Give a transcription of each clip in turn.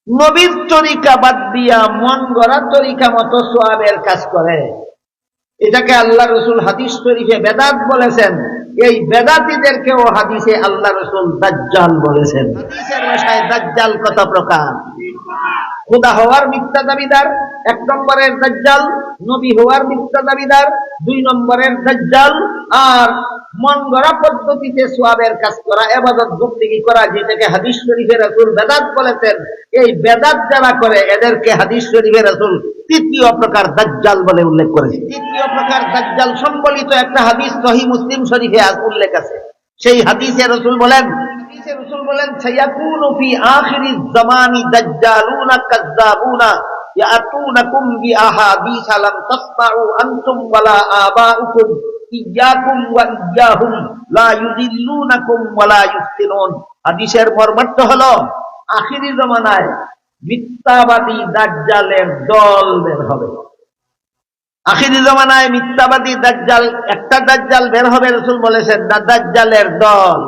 নবীর তরিকা বাদ দিয়া মন গড়া তরিকা মতো সোয়াবের কাজ করে, এটাকে আল্লাহ রসুল হাদিস শরীফে বেদাত বলেছেন। এই বেদাতীদেরকেও হাদিসে আল্লাহ রসুল দাজ্জাল বলেছেন। হাদিসের ভাষায় দাজ্জাল কত প্রকার। খোদা হওয়ার মিথ্যা দাবিদার 1 নম্বরের দাজ্জাল, নবী হওয়ার মিথ্যা দাবিদার 2 নম্বরের দাজ্জাল, আর মন গড়া পদ্ধতিতে সোয়াবের কাজ করা, ইবাদত বন্দেগী করা, যেটাকে হাদিস শরীফে রাসূল বেদাত বলেছেন। এই বেদাত যারা করে এদেরকে হাদিস শরীফে রাসূল 3য় প্রকার দাজ্জাল বলে উল্লেখ করেছে। 3য় প্রকার দাজ্জাল সম্বলিত একটা হাদিস সহিহ মুসলিম শরীফে উল্লেখ আছে। সেই হাদিসে রাসূল বলেন, সায়াকুনু ফি আখিরিজ জামানি দাজ্জালুনা কাজ্জাবুনা ইয়াতুনাকুম বিআহাদিস লাম তাসমাউ আনতুম ওয়ালা আবাউকুম ইয়াকুম ওয়া ইয়াহুম লা ইউযিল্লুনাকুম ওয়ালা ইফতিনুন। হাদিসের মর্মার্থ হলো আখিরি জামানায় মিথ্যাবাদী দাজ্জালের দল বের হবে। আখিরি জামানায় মিথ্যাবাদী দাজ্জাল, একটা দাজ্জাল বের হবে, রাসূল বলেছেন, দাজ্জালের দল।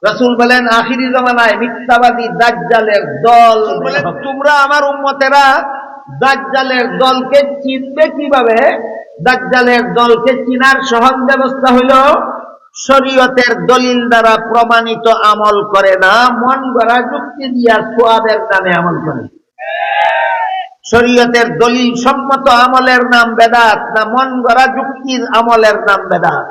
রাসূল বলেন আখিরি জামানায় মিথ্যাবাদী দাজ্জালের দল বলে। তোমরা আমার উম্মতেরা দাজ্জালের দলকে চিনবে কিভাবে? দাজ্জালের দলকে চিনার সহজ ব্যবস্থা হইল শরীয়তের দলিল দ্বারা প্রমাণিত আমল করে না, মন গড়া যুক্তি দিয়া সোয়াবের নামে আমল করে। শরীয়তের দলিল সম্মত আমলের নাম বেদাত না মন গড়া যুক্তির আমলের নাম বেদাত?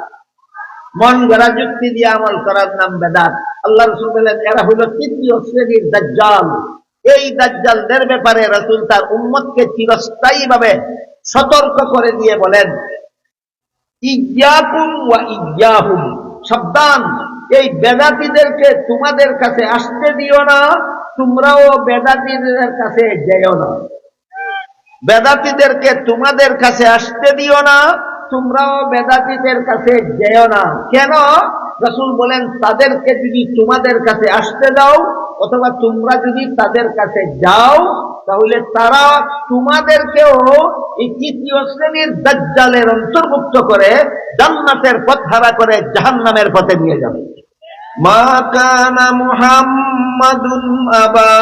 মন গড়া যুক্তি দিয়ে আমল করার নাম বেদাত। আল্লাহ রাসূল বলেন এরা হলো 3য় শ্রেণীর দাজ্জাল। এই দাজ্জালদের ব্যাপারে রাসূল তার উম্মতকে চিরস্থায়ীভাবে সতর্ক করে দিয়ে বলেন, ইয়্যাকুম ওয়া ইয়্যাহুম, সাবধান, এই বেদাতীদেরকে তোমাদের কাছে আসতে দিও না, তোমরাও বেদাতীদের কাছে যেও না। বেদাতীদেরকে তোমাদের কাছে আসতে দিও না, তোমরাও বেদাতীদের কাছে যেও না। কেন? রাসূল বলেন তাদেরকে যদি তোমাদের কাছে আসতে দাও অথবা তোমরা যদি তাদের কাছে যাও, তাহলে তারা তোমাদেরকেও এই 3য় শ্রেণীর দাজ্জালের অন্তর্ভুক্ত করে জান্নাতের পথ হারা করে জাহান্নামের পথে নিয়ে যাবে। মা কানা মুহাম্মাদুন আবা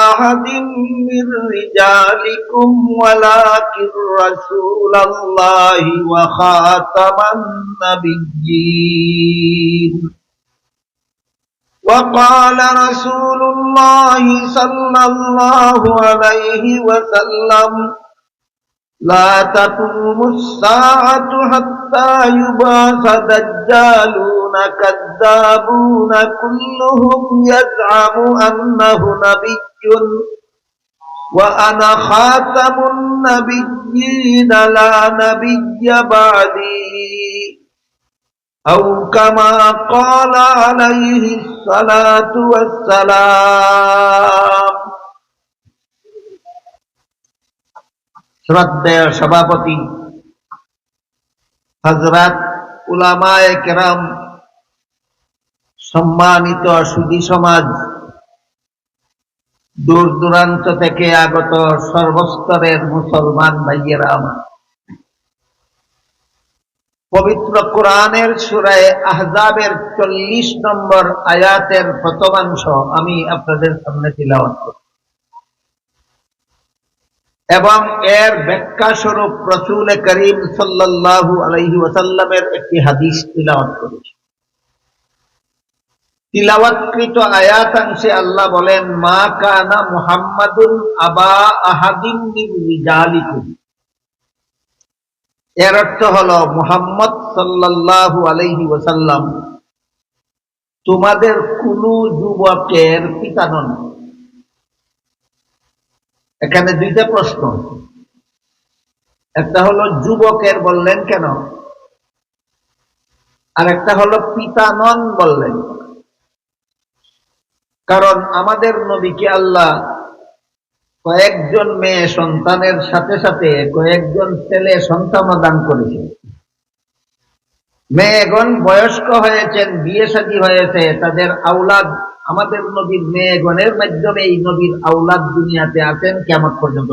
আহাদিম মির রিজালিকুম ওয়ালাকিন রাসূলুল্লাহি ওয়া খাতামান নাবিয়্যিন। وقال رسول الله صلى الله عليه وسلم لا تقوم الساعة حتى يبعث دجالون كذابون كلهم يزعم أنه نبي وأنا خاتم النبيين لا نبي بعدي أو كما قال عليه الصلاة والسلام। শ্রদ্ধেয় সভাপতি হযরত উলামায়ে কেরাম, সম্মানিত সুধী সমাজ, দূর দূরান্ত থেকে আগত সর্বস্তরের মুসলমান ভাইয়েরা আমার, পবিত্র কোরআনের সূরা আহজাবের 40 নম্বর আয়াতের প্রথমাংশ আমি আপনাদের সামনে তিলাওয়াত করব এবং এর ব্যাখ্যা স্বরূপ রাসূল করিম সাল্লাল্লাহু আলাইহি ওয়াসাল্লামের একটি হাদিস তিলাওয়াত করেছি। তিলাওয়াতকৃত আয়াতাংশে আল্লাহ বলেন, মা কানা মুহাম্মাদুন আবা আহাদিম মির রিজালিকুম। এর অর্থ হলো মুহাম্মদ সাল্লাল্লাহু আলাইহি ওয়াসাল্লাম তোমাদের কোন যুবকের পিতা নন। এখানে 2টা প্রশ্ন। একটা হলো যুবকের বললেন কেন, আর একটা হলো পিতা নন বললেন। কারণ আমাদের নবীকে আল্লাহ কয়েকজন মেয়ে সন্তানের সাথে সাথে কয়েকজন ছেলে সন্তান দান করেছেন। মেয়েগণ বয়স্ক হয়েছেন, বিয়ে শাদী হয়েছে, তাদের আওলাদ আমাদের নবীর মেয়েগণের মাধ্যমে এই নবীর আওলাদ দুনিয়াতে আছেন কিয়ামত পর্যন্ত।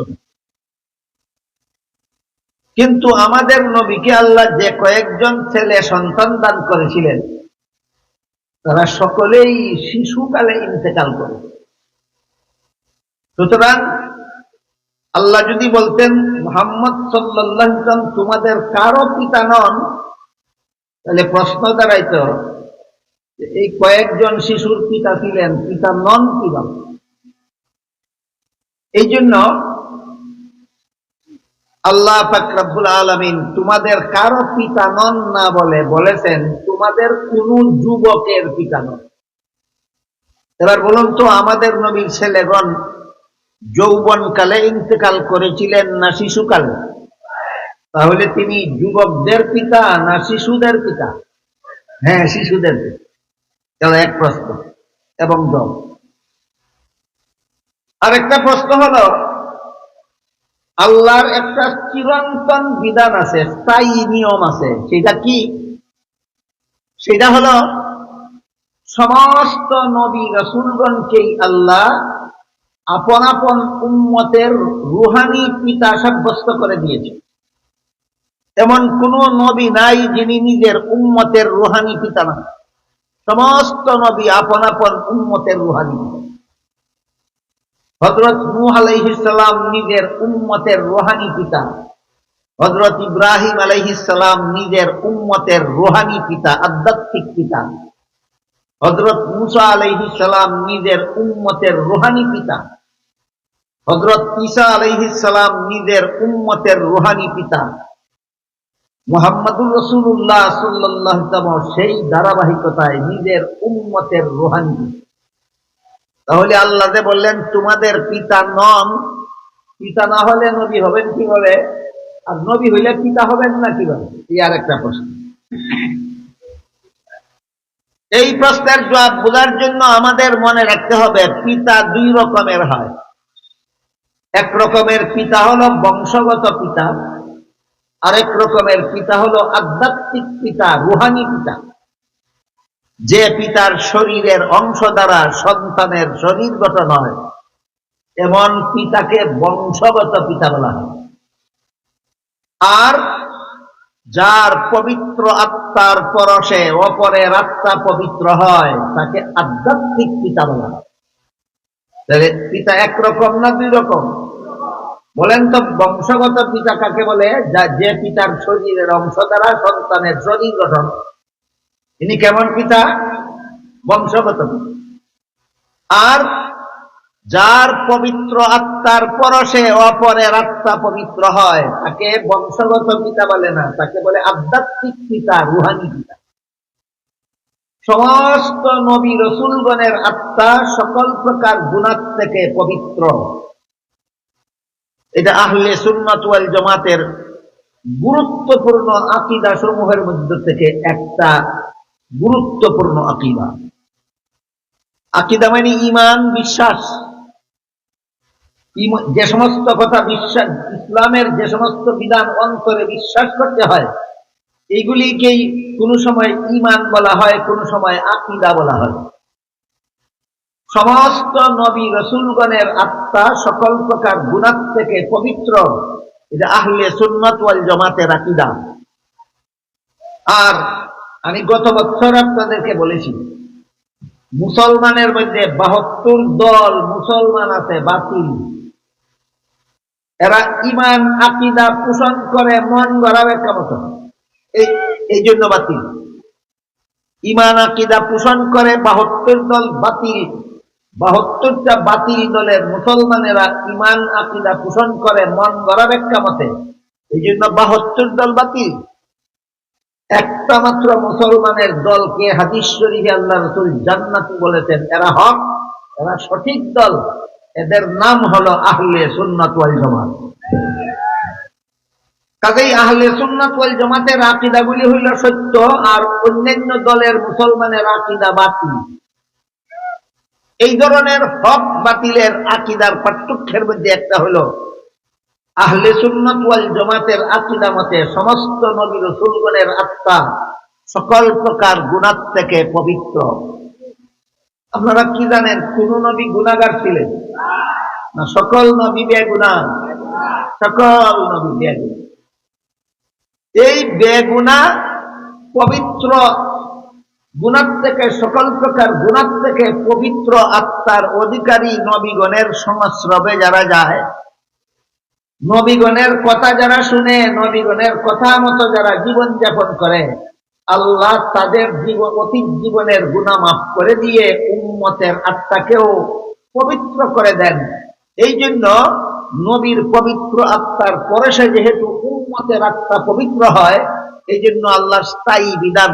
কিন্তু আমাদের নবীকে আল্লাহ যে কয়েকজন ছেলে সন্তান দান করেছিলেন তারা সকলেই শিশুকালে ইন্তেকাল করে। সুতরাং আল্লাহ যদি বলতেন মুহাম্মদ সাল্লাল্লাহু আলাইহি ওয়াসাল্লাম তোমাদের কারো পিতা নন, তাহলে প্রশ্ন দাঁড়াইতো এই কয়েকজন শিশুর পিতা ছিলেন, পিতা নন কিভাবে? এই জন্য আল্লাহ পাক রব্বুল আলামিন তোমাদের কারো পিতা নন না বলে বলেছেন তোমাদের কোন যুবকের পিতা নন। এবার বলুন তো, আমাদের নবীর ছেলেগণ যৌবনকালে ইন্তেকাল করেছিলেন না শিশুকালে? তাহলে তিনি যুবকদের পিতা না শিশুদের পিতা? হ্যাঁ, শিশুদের পিতা। তাহলে এক প্রশ্ন এবং জবাব। আরেকটা প্রশ্ন হলো, আল্লাহর একটা চিরন্তন বিধান আছে, স্থায়ী নিয়ম আছে, সেটা কি? সেটা হলো সমস্ত নবী রাসূলগণকেই আল্লাহ আপন আপন উম্মতের রুহানি পিতা সাব্যস্ত করে দিয়েছে। এমন কোন নবী নাই যিনি নিজের উম্মতের রুহানি পিতা না। সমস্ত নবী আপন আপন উম্মতের রুহানি পিতা। হযরত নূহ আলাইহিস সালাম নিজের উম্মতের রুহানি পিতা, হযরত ইব্রাহিম আলাইহিস সালাম নিজের উম্মতের রুহানি পিতা, আধ্যাত্মিক পিতা, হযরত মূসা আলাইহিস সালাম নিজের উম্মতের রুহানি পিতা, হযরত ঈসা আলাইহিস সালাম নিজের উম্মতের রুহানি পিতা, মুহাম্মদুর রাসূলুল্লাহ সাল্লাল্লাহু আলাইহি ওয়াসাল্লাম সেই ধারাবাহিকতায় নিজের উম্মতের রুহানি পিতা। তাহলে আল্লাহ যে বললেন তোমাদের পিতা নন, পিতা না হলে নবী হবেন কিভাবে? আর নবী হইলে পিতা হবেন না কিভাবে? এই আর একটা প্রশ্ন। এই প্রশ্নের জবাব বোঝার জন্য আমাদের মনে রাখতে হবে পিতা দুই রকমের হয়। এক রকমের পিতা হলো বংশগত পিতা, আরেক রকমের পিতা হলো আধ্যাত্মিক পিতা, রুহানি পিতা। যে পিতার শরীরের অংশ দ্বারা সন্তানের শরীর গঠন হয়, এমন পিতাকে বংশগত পিতা বলা হয়। আর যার পবিত্র আত্মার পরশে অপরের আত্মা পবিত্র হয়, তাকে আধ্যাত্মিক পিতা বলা হয়। তাহলে পিতা একরকম না দুই রকম? বলেন তো, বংশগত পিতা কাকে বলে? যে পিতার শরীরের অংশ দ্বারা সন্তানের শরীর গঠন। ইনি কেমন পিতা? বংশগত পিতা। আর যার পবিত্র আত্মার পরশে অপরের আত্মা পবিত্র হয়, তাকে বংশগত পিতা বলে না, তাকে বলে আধ্যাত্মিক পিতা, রুহানি পিতা। সমস্ত নবী রাসূলগণের আত্মা সকল প্রকার গুনাহ থেকে পবিত্র। এটা আহলে সুন্নাত ওয়াল জামাতের গুরুত্বপূর্ণ আকীদা সমূহের মধ্যে থেকে একটা গুরুত্বপূর্ণ আকীদা। আকীদা মানে ঈমান, বিশ্বাস। যে সমস্ত কথা বিশ্বাস, ইসলামের যে সমস্ত বিধান অন্তরে বিশ্বাস করতে হয়, এইগুলিকেই কোনো সময় ঈমান বলা হয়, কোনো সময় আকীদা বলা হয়। সমস্ত নবী রাসূলগণের আত্মা সকল প্রকার গুনাহ থেকে পবিত্র। এটা আহলে সুন্নাত ওয়াল জামাতের আকীদা। আর আমি গত বছর আপনাদেরকে বলেছি, মুসলমানের মধ্যে ৭২ দল মুসলমান আছে বাতিল। এরা ঈমান আকীদা পোষণ করে মন গড়াবে কেমন, এই জন্য বাতিল। ঈমান আকীদা পোষণ করে ৭২ দল বাতিল। ৭২টা বাতিল দলের মুসলমানেরা ঈমান আকীদা পোষণ করে মন গড়াবে কেমতে, এই জন্য ৭২ দল বাতিল। একটা মাত্র মুসলমানের দলকে হাদিস শরীফে আল্লাহ রাসূল জান্নাতি বলেছেন, এরা হক, এরা সঠিক দল। এদের নাম হলো আহলে সুন্নাত ওয়াল জামাত। কাজেই আহলে সুন্নাত ওয়াল জামাতের আকীদাগুলি হইল সত্য, আর অন্যান্য দলের মুসলমানের আকীদা বাতিল। এই ধরনের হক বাতিলের আকীদার পার্থক্যের মধ্যে একটা হলো, আহলে সুন্নাত ওয়াল জামাতের আকীদা মতে সমস্ত নবী রাসূলগণের আত্মা সকল প্রকার গুনাহ থেকে পবিত্র। আপনারা কি জানেন কোন নবী গুনাহগার ছিলেন না? সকল নবী বেগুনাহ, সকল নবী বেগুনাহ। এই বেগুনাহ পবিত্র গুনাহ থেকে, সকল প্রকার গুনাহ থেকে পবিত্র আত্মার অধিকারী নবীগণের সংস্রবে যারা যায়, নবীগণের কথা যারা শুনে, নবীগণের কথা মতো যারা জীবন যাপন করে, আল্লাহ তাদের অতীত জীবনের গুনাহ মাফ করে দিয়ে উম্মতের আত্মাকেও পবিত্র করে দেন। এই জন্য নবীর পবিত্র আত্মার পরশে যেহেতু উম্মতের আত্মা পবিত্র হয়, এই জন্য আল্লাহর স্থায়ী বিধান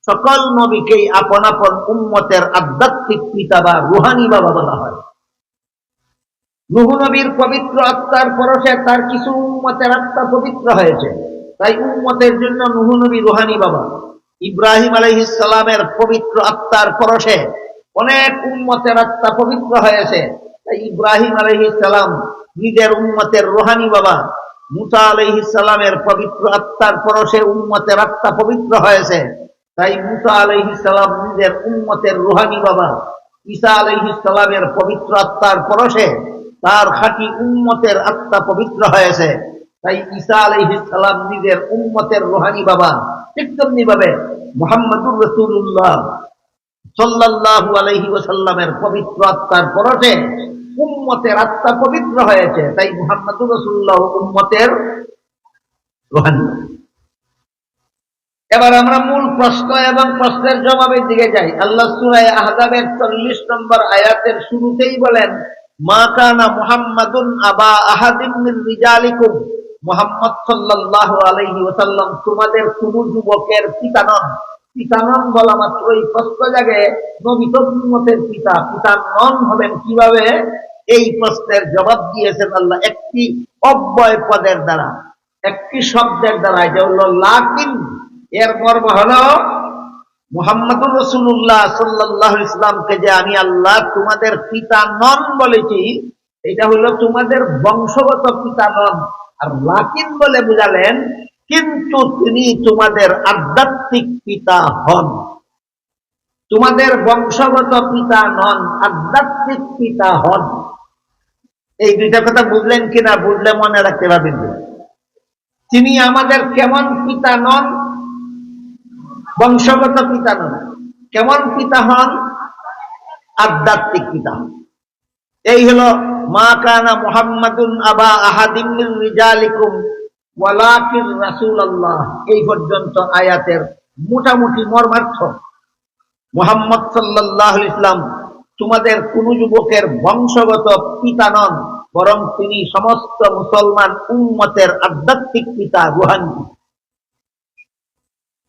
সকল নবীকেই আপন আপন উম্মতের আধ্যাত্মিক পিতা বা রুহানি বাবা বলা হয়। নূহ নবীর পবিত্র আত্মার পরশে তার কিছু উম্মতের আত্মা পবিত্র হয়েছে, তাই উম্মতের জন্য নূহ নবী রুহানি বাবা। ইব্রাহিম আলাইহিস সালামের পবিত্র আত্মার পরশে অনেক উম্মতের আত্মা পবিত্র হয়েছে, তাই ইব্রাহিম আলাইহিস সালাম নিজের উম্মতের রুহানি বাবা। মুসা আলাইহিস সালামের পবিত্র আত্মার পরশে উম্মতের আত্মা পবিত্র হয়েছে, তাই মুসা আলাইহিস সালাম নিজের উম্মতের রুহানি বাবা। ঈসা আলাইহিস সালামের পবিত্র আত্মার পরশে তার খাঁটি উম্মতের আত্মা পবিত্র হয়েছে, তাই ঈসা আলাইহিস সালাম নিজের উম্মতের রুহানি বাবা। ঠিক তেমনি ভাবে মুহাম্মদুর রাসূলুল্লাহ সাল্লাল্লাহু আলাইহি ওয়াসাল্লামের পবিত্র আত্মার পরশে উম্মতের আত্মা পবিত্র হয়েছে, তাই মুহাম্মদুর রাসূলুল্লাহ উম্মতের রুহানি। এবার আমরা মূল প্রশ্ন এবং প্রশ্নের জবাবের দিকে যাই। আল্লাহ সূরা আহজাবের 40 নম্বর আয়াতের শুরুতেই বলেন, মা কানা মুহাম্মাদুন আবা আহাদিম মিন রিজালিকুম, মুহাম্মদ সাল্লাল্লাহু আলাইহি ওয়াসাল্লাম তোমাদের কোন যুবকের পিতা নন। পিতা নন বলা মাত্রই প্রশ্ন জাগে, নবী তো উম্মতের পিতা, পিতা নন হবেন কিভাবে? এই প্রশ্নের জবাব দিয়েছেন আল্লাহ একটি অব্যয় পদের দ্বারা, একটি শব্দের দ্বারা, এটা হলো লাকিন। এর মর্ম হলো মুহাম্মদুর রাসূলুল্লাহ সাল্লাল্লাহু আলাইহি ওয়াসাল্লামকে যে আমি আল্লাহ তোমাদের পিতা নন বলেছি, এটা হলো তোমাদের বংশগত পিতা নন। আর লাকিন বলে বুঝালেন কিন্তু তিনি তোমাদের আধ্যাত্মিক পিতা হন। তোমাদের বংশগত পিতা নন, আধ্যাত্মিক পিতা হন। এই দুইটা কথা বুঝলেন কিনা? বুঝলে মনে রাখতে পারবেন। তিনি আমাদের কেমন পিতা নন? বংশগত পিতা নন। কেমন পিতা হন? আধ্যাত্মিক পিতা হন। এই হলো মা কানা মুহাম্মাদুন আবা আহাদিম মিন রিজালিকুম ওয়ালাকিন রাসূলুল্লাহ। এই পর্যন্ত আয়াতের মোটামুটি মর্মার্থ। মুহাম্মদ সাল্লাল্লাহু আলাইহি ওয়াসাল্লাম তোমাদের কোন যুবকের বংশগত পিতা নন, বরং তিনি সমস্ত মুসলমান উম্মতের আধ্যাত্মিক পিতা, রুহানি।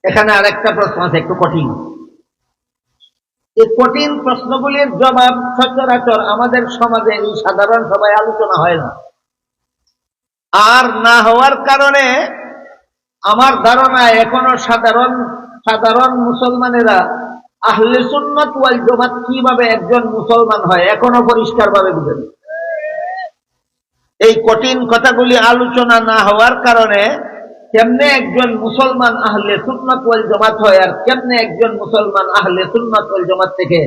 এখানে আরেকটা প্রশ্ন আছে, একটু কঠিন। এই কঠিন প্রশ্নগুলির জবাব সচরাচর আমাদের সমাজে এই সাধারণ সভায় আলোচনা হয় না। আর না হওয়ার কারণে আমার ধারণা এখনো সাধারণ মুসলমানেরা আহলে সুন্নাত ওয়াল জামাত কিভাবে একজন মুসলমান হয় এখনো পরিষ্কার ভাবে বুঝেন। এই কঠিন কথাগুলি আলোচনা না হওয়ার কারণে কেমনে একজন মুসলমান আহলে সুন্নাত ওয়াল জামাত হয় আর কেমনে একজন মুসলমান আহলে সুন্নাত ওয়াল জামাত থেকে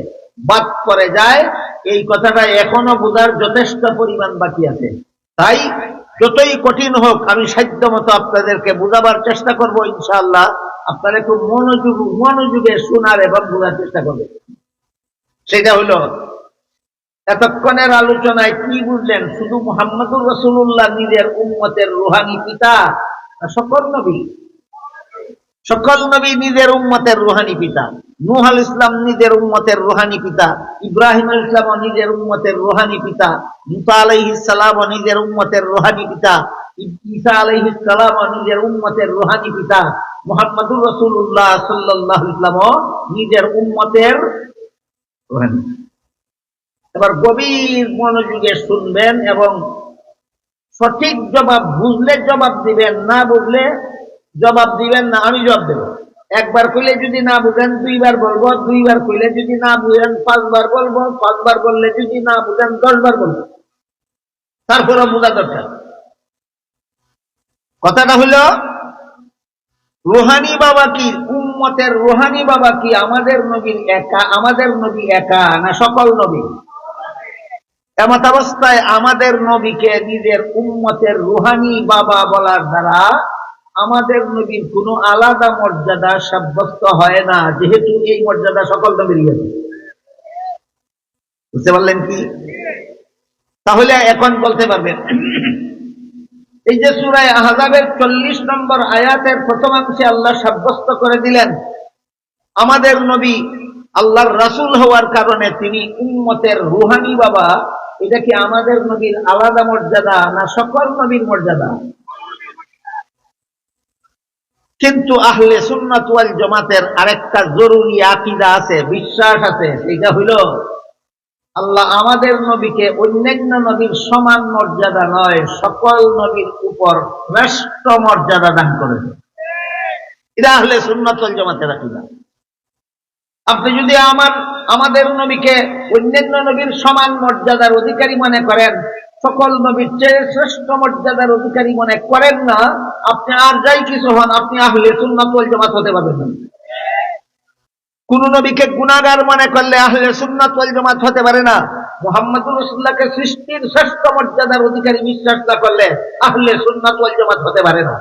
বাদ করে যায়, এই কথাটা এখনো বোঝার যথেষ্ট পরিমাণ বাকি আছে। তাই যতই কঠিন হোক আমি সাধ্য মতো আপনাদেরকে বোঝাবার চেষ্টা করব ইনশাআল্লাহ। আপনারা খুব মনোযোগে শোনার এবং বোঝার চেষ্টা করবেন। সেটা হলো এতক্ষণের আলোচনায় কি বুঝলেন? শুধু মুহাম্মদুর রাসূলুল্লাহ নিজের উম্মতের রুহানি পিতা? সকল নবী নিজের উম্মতের রুহানি পিতা। নূহ আলাইহিস সালাম নিজের উম্মতের রুহানি পিতা, ইব্রাহিম আলাইহিস সালাম নিজের উম্মতের রুহানি পিতা, মুসা আলাইহিস সালাম নিজের উম্মতের রুহানি পিতা, ঈসা আলাইহিস সালাম নিজের উম্মতের রুহানি পিতা, মুহাম্মদুর রাসূলুল্লাহ সাল্লাল্লাহু আলাইহি ওয়াসাল্লাম নিজের উম্মতের রুহানি। এবার গভীর মনোযোগে শুনবেন এবং সঠিক জবাব বুঝলে জবাব দিবেন, না বুঝলে জবাব দিবেন না। আমি জবাব দেব। একবার কইলে যদি না বুঝেন 2 বার বলবো, 2 বার কইলে যদি না বুঝেন 5 বার বলবো, 5 বার বললে যদি না বুঝেন 10 বার বলবো। তারপরে বোঝা দরকার। কথাটা হলো রুহানি বাবা কি? উম্মতের রুহানি বাবা কি আমাদের নবীর একা? আমাদের নবী একা না সকল নবী? এমত অবস্থায় আমাদের নবীকে নিজের উম্মতের রুহানি বাবা বলার দ্বারা আমাদের নবীর কোনো আলাদা মর্যাদা সাব্যস্ত হয় না, যেহেতু এই মর্যাদা সকল নবীরই আছে। বুঝতে পারলেন কি? তাহলে এখন বলতে পারবেন, এই যে সূরা আহজাবের 40 নম্বর আয়াতের প্রথমাংশে আল্লাহ সাব্যস্ত করে দিলেন আমাদের নবী আল্লাহর রাসূল হওয়ার কারণে তিনি উম্মতের রুহানি বাবা, এটা কি আমাদের নবীর আলাদা মর্যাদা না সকল নবীর মর্যাদা? কিন্তু আহলে সুন্নাত ওয়াল জামাতের আরেকটা জরুরি আকীদা আছে, বিশ্বাস আছে, সেটা হইল আল্লাহ আমাদের নবীকে অন্যান্য নবীর সমান মর্যাদা নয়, সকল নবীর উপর শ্রেষ্ঠ মর্যাদা দান করেছেন। এটা আহলে সুন্নাত ওয়াল জামাতের আকীদা। আপনি যদি আমাদের নবীকে অন্যান্য নবীর সমান মর্যাদার অধিকারী মনে করেন, সকল নবীর চেয়ে শ্রেষ্ঠ মর্যাদার অধিকারী মনে করেন না, আপনি আর যাই কিছু হন, আপনি আহলে সুন্নাত ওয়াল জামাত হতে পারবেন না। কোন নবীকে গুনাহগার মনে করলে আহলে সুন্নাত ওয়াল জামাত হতে পারে না। মুহাম্মদুর রাসূলুল্লাহকে সৃষ্টির শ্রেষ্ঠ মর্যাদার অধিকারী বিশ্বাস না করলে আহলে সুন্নাত ওয়াল জামাত হতে পারে না।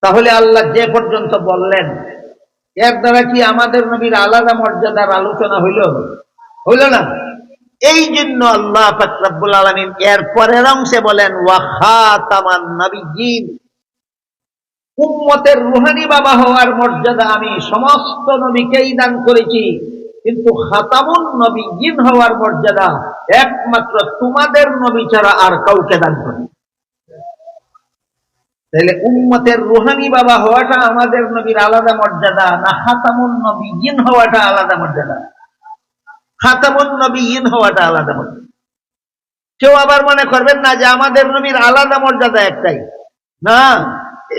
তাহলে আল্লাহ যে পর্যন্ত বললেন, এর দ্বারা কি আমাদের নবীর আলাদা মর্যাদার আলোচনা হইল না? এই জন্য আল্লাহ পাক রব্বুল আলামিন এর পরের অংশে বলেন, ওয়া খাতামান নাবিয়্যিন, উম্মতের রুহানি বাবা হওয়ার মর্যাদা আমি সমস্ত নবীকেই দান করেছি, কিন্তু খাতামুন নবিয়্যিন হওয়ার মর্যাদা একমাত্র তোমাদের নবী ছাড়া আর কাউকে দান করি। তাহলে উম্মতের রুহানি বাবা হওয়াটা আমাদের নবীর আলাদা মর্যাদা না খাতামুন নবিয়্যিন হওয়াটা আলাদা মর্যাদা? খাতামুন নবিয়্যিন হওয়াটা আলাদা মর্যাদা। কেউ আবার মনে করবেন না যে আমাদের নবীর আলাদা মর্যাদা একটাই, না,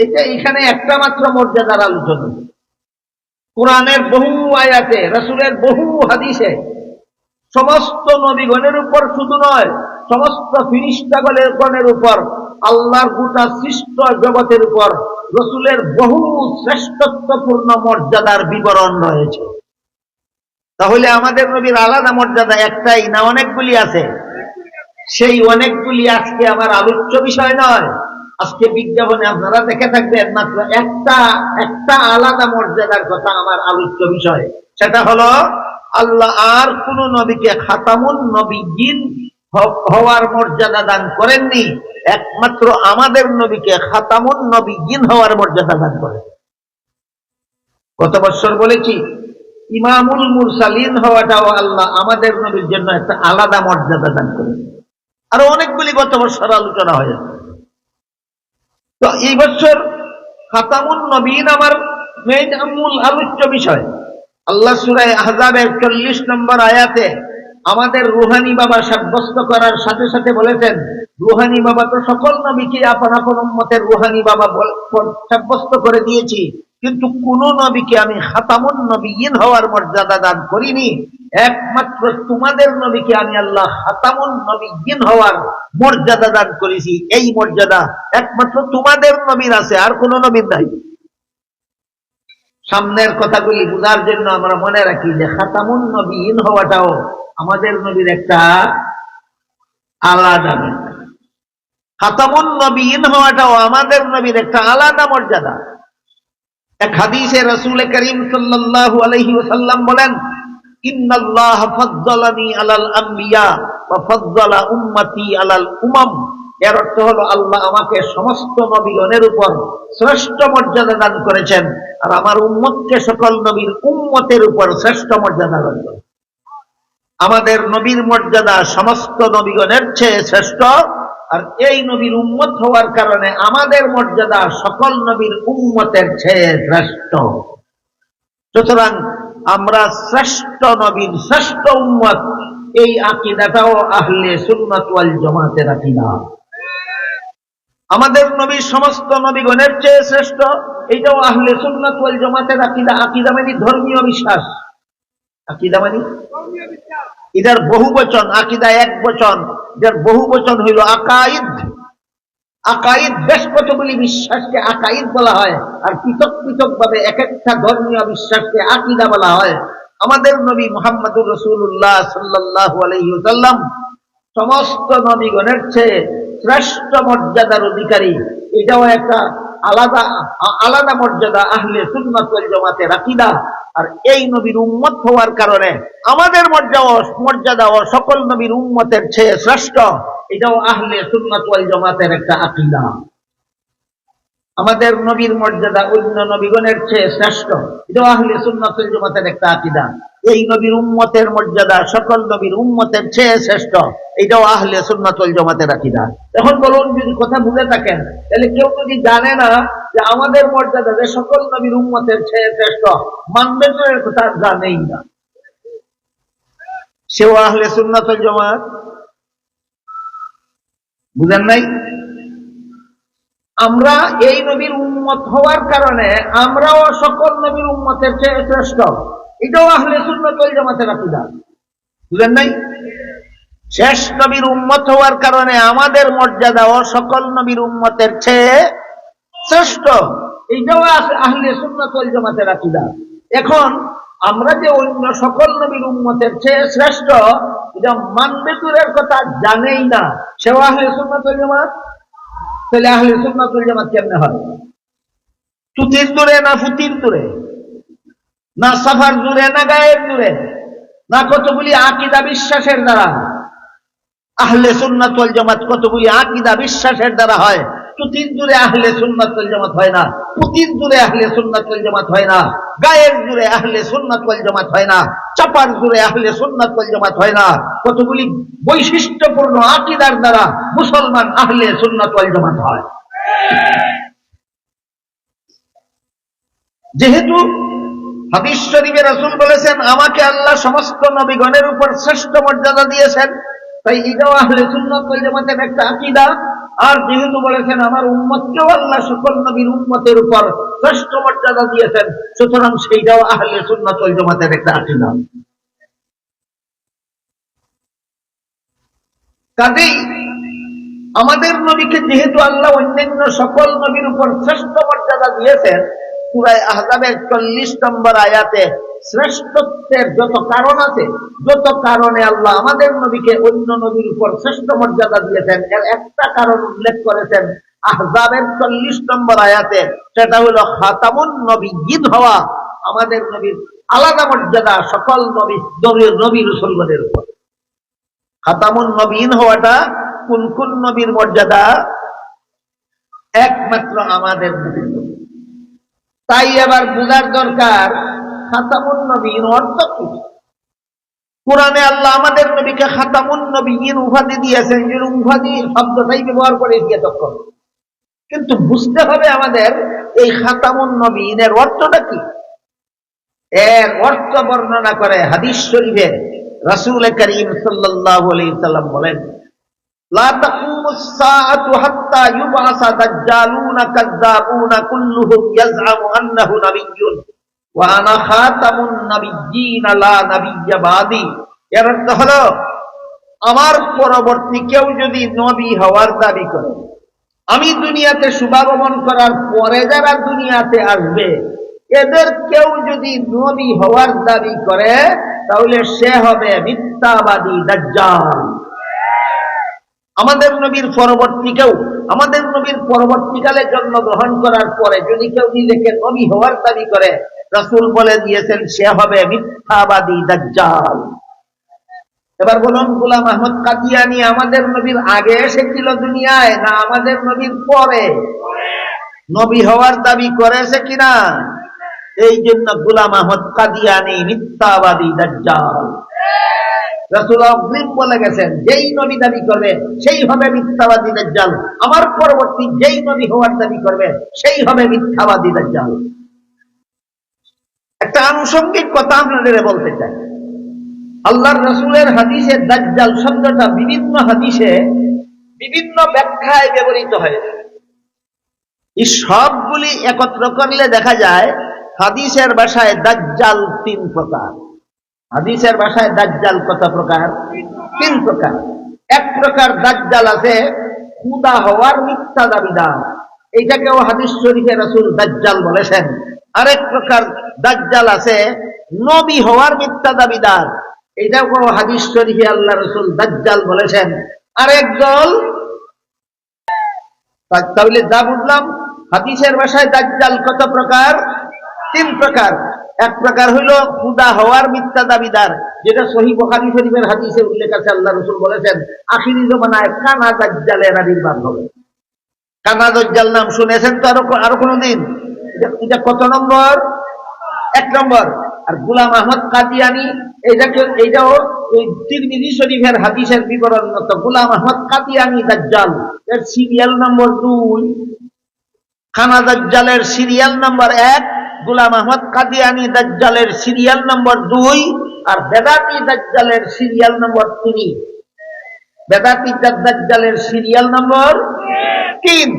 এটা এখানে একটা মাত্র মর্যাদার আলোচনা। কোরআনের বহু আয়াতে, রাসূলের বহু হাদিসে সমস্ত নবীগণের উপর শুধু নয়, সমস্ত ফিরিস্তাগণের উপর, আল্লাহর গোটা সৃষ্ট জগতের উপর রাসূলের বহু শ্রেষ্ঠত্বপূর্ণ মর্যাদার বিবরণ রয়েছে। তাহলে আমাদের নবীর আলাদা মর্যাদা একটাই না অনেকগুলি আছে? সেই অনেকগুলি আজকে আমার আলোচ্য বিষয় নয়। আজকে বিজ্ঞাপনে আপনারা দেখে থাকবেন মাত্র একটা আলাদা মর্যাদার কথা আমার আলোচ্য বিষয়, সেটা হলো আল্লাহ আর কোন নবীকে খাতামুন নবিয়্যিন হওয়ার মর্যাদা দান করেননি, একমাত্র আমাদের নবীকে খাতামুন নবিয়্যিন হওয়ার মর্যাদা দান করেন। গত বছর বলেছি, ইমামুল মুরসালিন হওয়াটাও আল্লাহ আমাদের নবীর জন্য একটা আলাদা মর্যাদা দান করেন। আরো অনেকগুলি গত বছর আলোচনা হয়েছে। তো এই বছর খাতামুন নবীন আমার মেইন মূল আলোচ্য বিষয়। আল্লাহ সূরা আহজাবের 40 নম্বর আয়াতে আমাদের রুহানি বাবা সাব্যস্ত করার সাথে সাথে বলেছেন, রুহানি বাবা তো সকল নবীকে আপন আপন উম্মতের রুহানি বাবা সাব্যস্ত করে দিয়েছি, কিন্তু কোন নবীকে আমি খাতামুন নবিয়্যিন হওয়ার মর্যাদা দান করিনি, একমাত্র তোমাদের নবীকে আমি আল্লাহ খাতামুন নবিয়্যিন হওয়ার মর্যাদা দান করেছি। এই মর্যাদা একমাত্র তোমাদের নবীর আছে, আর কোন নবীর নাই। সামনের কথাগুলি বোঝার জন্য আমরা মনে রাখি যে খাতামুন নবিয়্যিন হওয়াটাও আমাদের নবীর একটা আলাদা মর্যাদা। খাতামুন নবিয়্যিন হওয়াটাও আমাদের নবীর একটা আলাদা মর্যাদা। এক হাদিসে রাসূল করিম সাল্লাল্লাহু আলাইহি ওয়াসাল্লাম বলেন, ইন্নাল্লাহ ফাদ্দালানি আলাল আম্বিয়া ওয়া ফাদ্দালা উম্মতি আলাল উমাম। এর অর্থ হলো আল্লাহ আমাকে সমস্ত নবীগণের উপর শ্রেষ্ঠ মর্যাদা দান করেছেন, আর আমার উম্মতকে সকল নবীর উম্মতের উপর শ্রেষ্ঠ মর্যাদা দান করেছেন। আমাদের নবীর মর্যাদা সমস্ত নবীগণের চেয়ে শ্রেষ্ঠ, আর এই নবীর উম্মত হওয়ার কারণে আমাদের মর্যাদা সকল নবীর উম্মতের চেয়ে শ্রেষ্ঠ। সুতরাং আমরা শ্রেষ্ঠ নবীর শ্রেষ্ঠ উম্মত, এই আকীদাটাও আহলে সুন্নাত ওয়াল জামাতের আকীদা। আমাদের নবী সমস্ত নবীগণের চেয়ে শ্রেষ্ঠ, এইটাও আহলে সুন্নাত ওয়াল জামাতের আকীদা। আকীদা মানে ধর্মীয় বিশ্বাস, আকীদা মানে এটার বহু বচন, আকীদা এক বচন, এটার বহু বচন হইল আকাইদ। আকাইদ বেশ কতগুলি বিশ্বাসকে আকাইদ বলা হয়, আর পৃথক পৃথক ভাবে এক একটা ধর্মীয় বিশ্বাসকে আকীদা বলা হয়। আমাদের নবী মুহাম্মদুর রাসূলুল্লাহ সাল্লাল্লাহু আলাইহি ওয়াসাল্লাম সমস্ত নবীগণের চেয়ে শ্রেষ্ঠ মর্যাদার অধিকারী, এটাও একটা আলাদা আলাদা মর্যাদা আহলে সুন্নাত ওয়াল জামাতের আকীদা। আর এই নবীর উম্মত হওয়ার কারণে আমাদের মর্যাদাও সকল নবীর উম্মতের চেয়ে শ্রেষ্ঠ, এটাও আহলে সুন্নাত ওয়াল জামাতের একটা আকীদা। আমাদের নবীর মর্যাদা অন্য নবীগণের চেয়ে শ্রেষ্ঠ, এটাও আহলে সুন্নাত ওয়াল জামাতের একটা আকীদা। এই নবীর উম্মতের মর্যাদা সকল নবীর উম্মতের চেয়ে শ্রেষ্ঠ, এটাও আহলে সুন্নাত ওয়াল জামাতের আকীদা। এখন বলুন, যদি কথা বুঝে থাকেন, তাহলে কেউ যদি জানে না যে আমাদের মর্যাদা যে সকল নবীর উম্মতের চেয়ে শ্রেষ্ঠ, মানবে তো এর কথা জানেই না, সেও আহলে সুন্নাত ওয়াল জামাত। বুঝেন নাই? আমরা এই নবীর উম্মত হওয়ার কারণে আমরাও সকল নবীর উম্মতের চেয়ে শ্রেষ্ঠ, এটাও আহলে সুন্নাত ওয়াল জামাতের আকীদা। বুঝেন নাই? শেষ নবীর উম্মত হওয়ার কারণে আমাদের মর্যাদাও সকল নবীর উম্মতের চেয়ে শ্রেষ্ঠ, এইটাও আহলে সুন্নাত ওয়াল জামাতের আকীদা। এখন আমরা যে অন্য সকল নবীর উম্মতের চেয়ে শ্রেষ্ঠ, এটা মানবে দূরের কথা জানেই না, সেও আহলে সুন্নাত ওয়াল জামাত। তাহলে আহলে সুন্নাত ওয়াল জামাত কেমনে হয়? তুতির দূরে না ফুতির দূরে, না সাফার দূরে না গায়ের দূরে, না কতগুলি আকীদা বিশ্বাসের দ্বারা। আহলে সুন্নাত ওয়াল জামাত কতগুলি আকীদা বিশ্বাসের দ্বারা হয়। তুতির দূরে আহলে সুন্নাত ওয়াল জামাত হয় না, পুতির দূরে আহলে সুন্নাত ওয়াল জামাত হয় না, গায়ের দূরে আহলে সুন্নাত ওয়াল জামাত হয় না, চাপার দূরে আহলে সুন্নাত ওয়াল জামাত হয় না। কতগুলি বৈশিষ্ট্যপূর্ণ আকীদার দ্বারা মুসলমান আহলে সুন্নাত ওয়াল জামাত হয়। যেহেতু হাদিস শরীফে রাসূল বলেছেন, আমাকে আল্লাহ সমস্ত নবীগণের উপর শ্রেষ্ঠ মর্যাদা দিয়েছেন, তাই এটাও আহলে সুন্নাত ওয়াল জামাতের একটা আকীদা। আর যেহেতু বলেছেন আমার উম্মতকেও আল্লাহ সকল নবীর উম্মতের উপর শ্রেষ্ঠ মর্যাদা দিয়েছেন, সুতরাং সেইটাও আহলে সুন্নাত ওয়াল জামাতের একটা আকীদা। কাজেই আমাদের নবীকে যেহেতু আল্লাহ অন্যান্য সকল নবীর উপর শ্রেষ্ঠ মর্যাদা দিয়েছেন, সূরা আহজাবের 40 নম্বর আয়াতে শ্রেষ্ঠত্বের যত কারণ আছে, যত কারণে আল্লাহ আমাদের নবীকে অন্য নবীর উপর শ্রেষ্ঠ মর্যাদা দিয়েছেন, এর একটা কারণ উল্লেখ করেছেন আহজাবের 40 নম্বর আয়াতে, সেটা হলো খাতামুন নবিয়্যিন হওয়া। আমাদের নবীর আলাদা মর্যাদা সকল নবী রাসূলগণের উপর। খাতামুন নবিয়্যিন হওয়াটা কোন কোন নবীর মর্যাদা? একমাত্র আমাদের নবীর। তাই এবার বুঝার দরকার খাতামুন নবিয়্যিন অর্থ কি। কোরআনে আল্লাহ আমাদের নবীকে খাতামুন নবিয়্যিন উপাধি দিয়েছেন, যে উপাধি শব্দটাই ব্যবহার করে দিয়ে তখন, কিন্তু বুঝতে হবে আমাদের এই খাতামুন নবিয়্যিনের অর্থটা কি। এর অর্থ বর্ণনা করে হাদিস শরীফে রাসূল করিম সাল্লাল্লাহু আলাইহি সাল্লাম বলেন, লা তাকুমুস সাআতু হাত্তা ইউবআসা দাজ্জালুনা কাযযাবুনা কুল্লুহুম ইয়াজআমু আন্নাহু নাবিয়্যুন ওয়া আনা খাতামুন নাবিয়্যিন লা নাবিয়্যা বাদি। এর অর্থ হলো, আমার পরবর্তী কেউ যদি নবী হওয়ার দাবি করে, আমি দুনিয়াতে শুভাগমন করার পরে যারা দুনিয়াতে আসবে, এদের কেউ যদি নবী হওয়ার দাবি করে, তাহলে সে হবে মিথ্যাবাদী দাজ্জাল। আমাদের নবীর পরবর্তীকালে জন্মগ্রহণ করার পরে যদি কেউ নিজেকে নবী হওয়ার দাবি করে, রাসূল বলে দিয়েছেন সে হবে মিথ্যাবাদী দাজ্জাল। এবার বলুন, গোলাম আহমদ কাদিয়ানী আমাদের নবীর আগে এসেছিল দুনিয়ায়, না আমাদের নবীর পরে? নবী হওয়ার দাবি করেছে কিনা? এই জন্য গোলাম আহমদ কাদিয়ানী মিথ্যাবাদী দাজ্জাল। রাসূল অগ্রিম বলে গেছেন, যেই নবী দাবি করবে সেই হবে মিথ্যাবাদী দাজ্জাল, আমার পরবর্তী যেই নবী হওয়ার দাবি করবে সেই হবে মিথ্যাবাদী দাজ্জাল। একটা আনুষঙ্গিক কথা আপনাদের বলতে চাই, আল্লাহর রাসূলের হাদিসে দাজ্জাল শব্দটা বিভিন্ন হাদিসে বিভিন্ন ব্যাখ্যায় ব্যবহৃত হয়েছে। এই সবগুলি একত্র করলে দেখা যায় হাদিসের ভাষায় দাজ্জাল 3 প্রকার। হাদিসের ভাষায় দাজ্জাল কত প্রকার? 3 প্রকার। এক প্রকার দাজ্জাল আছে খোদা হওয়ার মিথ্যা দাবিদার, এইটাকেও হাদিস শরীফে রাসূল দাজ্জাল বলেছেন। আরেক প্রকার দাজ্জাল আছে নবী হওয়ার মিথ্যা দাবিদার, এইটাও হাদিস শরীফে আল্লাহ রাসূল দাজ্জাল বলেছেন। আরেক দল, তাহলে যা বুঝলাম হাদিসের ভাষায় দাজ্জাল কত প্রকার? 3 প্রকার। এক প্রকার হইল খুদা হওয়ার মিথ্যা দাবিদার, যেটা সহিহ বুখারী শরীফের হাদিসে উল্লেখ আছে। আল্লাহ রাসূল বলেছেন আখিরি জমানায় কানা দাজ্জালের আবির্ভাব হবে। কানা দাজ্জাল নাম শুনেছেন তো আরো কোনদিন? এটা কত নম্বর? 1 নম্বর। আর গোলাম আহমদ কাদিয়ানী, এইটাও ওই তিরমিজি শরীফের হাদিসের বিবরণ মতো গোলাম আহমদ কাদিয়ানী দাজ্জাল, এর সিরিয়াল নম্বর 2। কানা দাজ্জালের সিরিয়াল নম্বর 1, গোলাম আহমদ কাদিয়ানী দাজ্জালের সিরিয়াল নম্বর 2, আর বেদাতি দাজ্জালের সিরিয়াল নম্বর 3। বেদাতি দাজ্জালের সিরিয়াল নম্বর 3।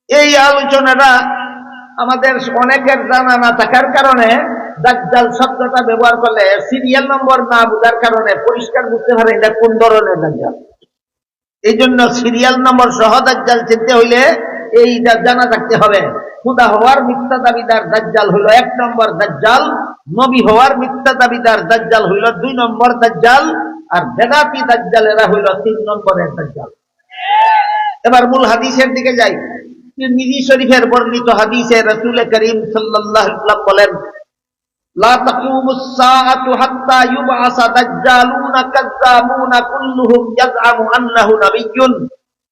এই আলোচনাটা আমাদের অনেকের জানা না থাকার কারণে দাজ্জাল শব্দটা ব্যবহার করলে সিরিয়াল নম্বর না বোঝার কারণে পরিষ্কার বুঝতে পারে এটা কোন ধরনের দাজ্জাল। এই জন্য সিরিয়াল নম্বর সহ দাজ্জাল চিনতে হইলে এইটা জানা থাকতে হবে। খুদা হওয়ার মিথ্যা দাবিদার দাজ্জাল হইল 1 নম্বর দাজ্জাল, নবী হওয়ার মিথ্যা দাবিদার দাজ্জাল হইল 2 নম্বর দাজ্জাল, আর বেদাতি দাজ্জালেরা হইল 3 নম্বরের দাজ্জাল। এবার মূল হাদিসের দিকে যাই। তিরমিজি শরীফের বর্ণিত হাদিসে রাসূল করিম সাল্লাল্লাহু আলাইহি ওয়াসাল্লাম বলেন, লা তাকুমুস সাআতু হাত্তা ইউবআসা দাজ্জালুনা কাযযাবুনা কুল্লুহুম ইয়াজআমু আন্নাহু নাবিয়্যুন।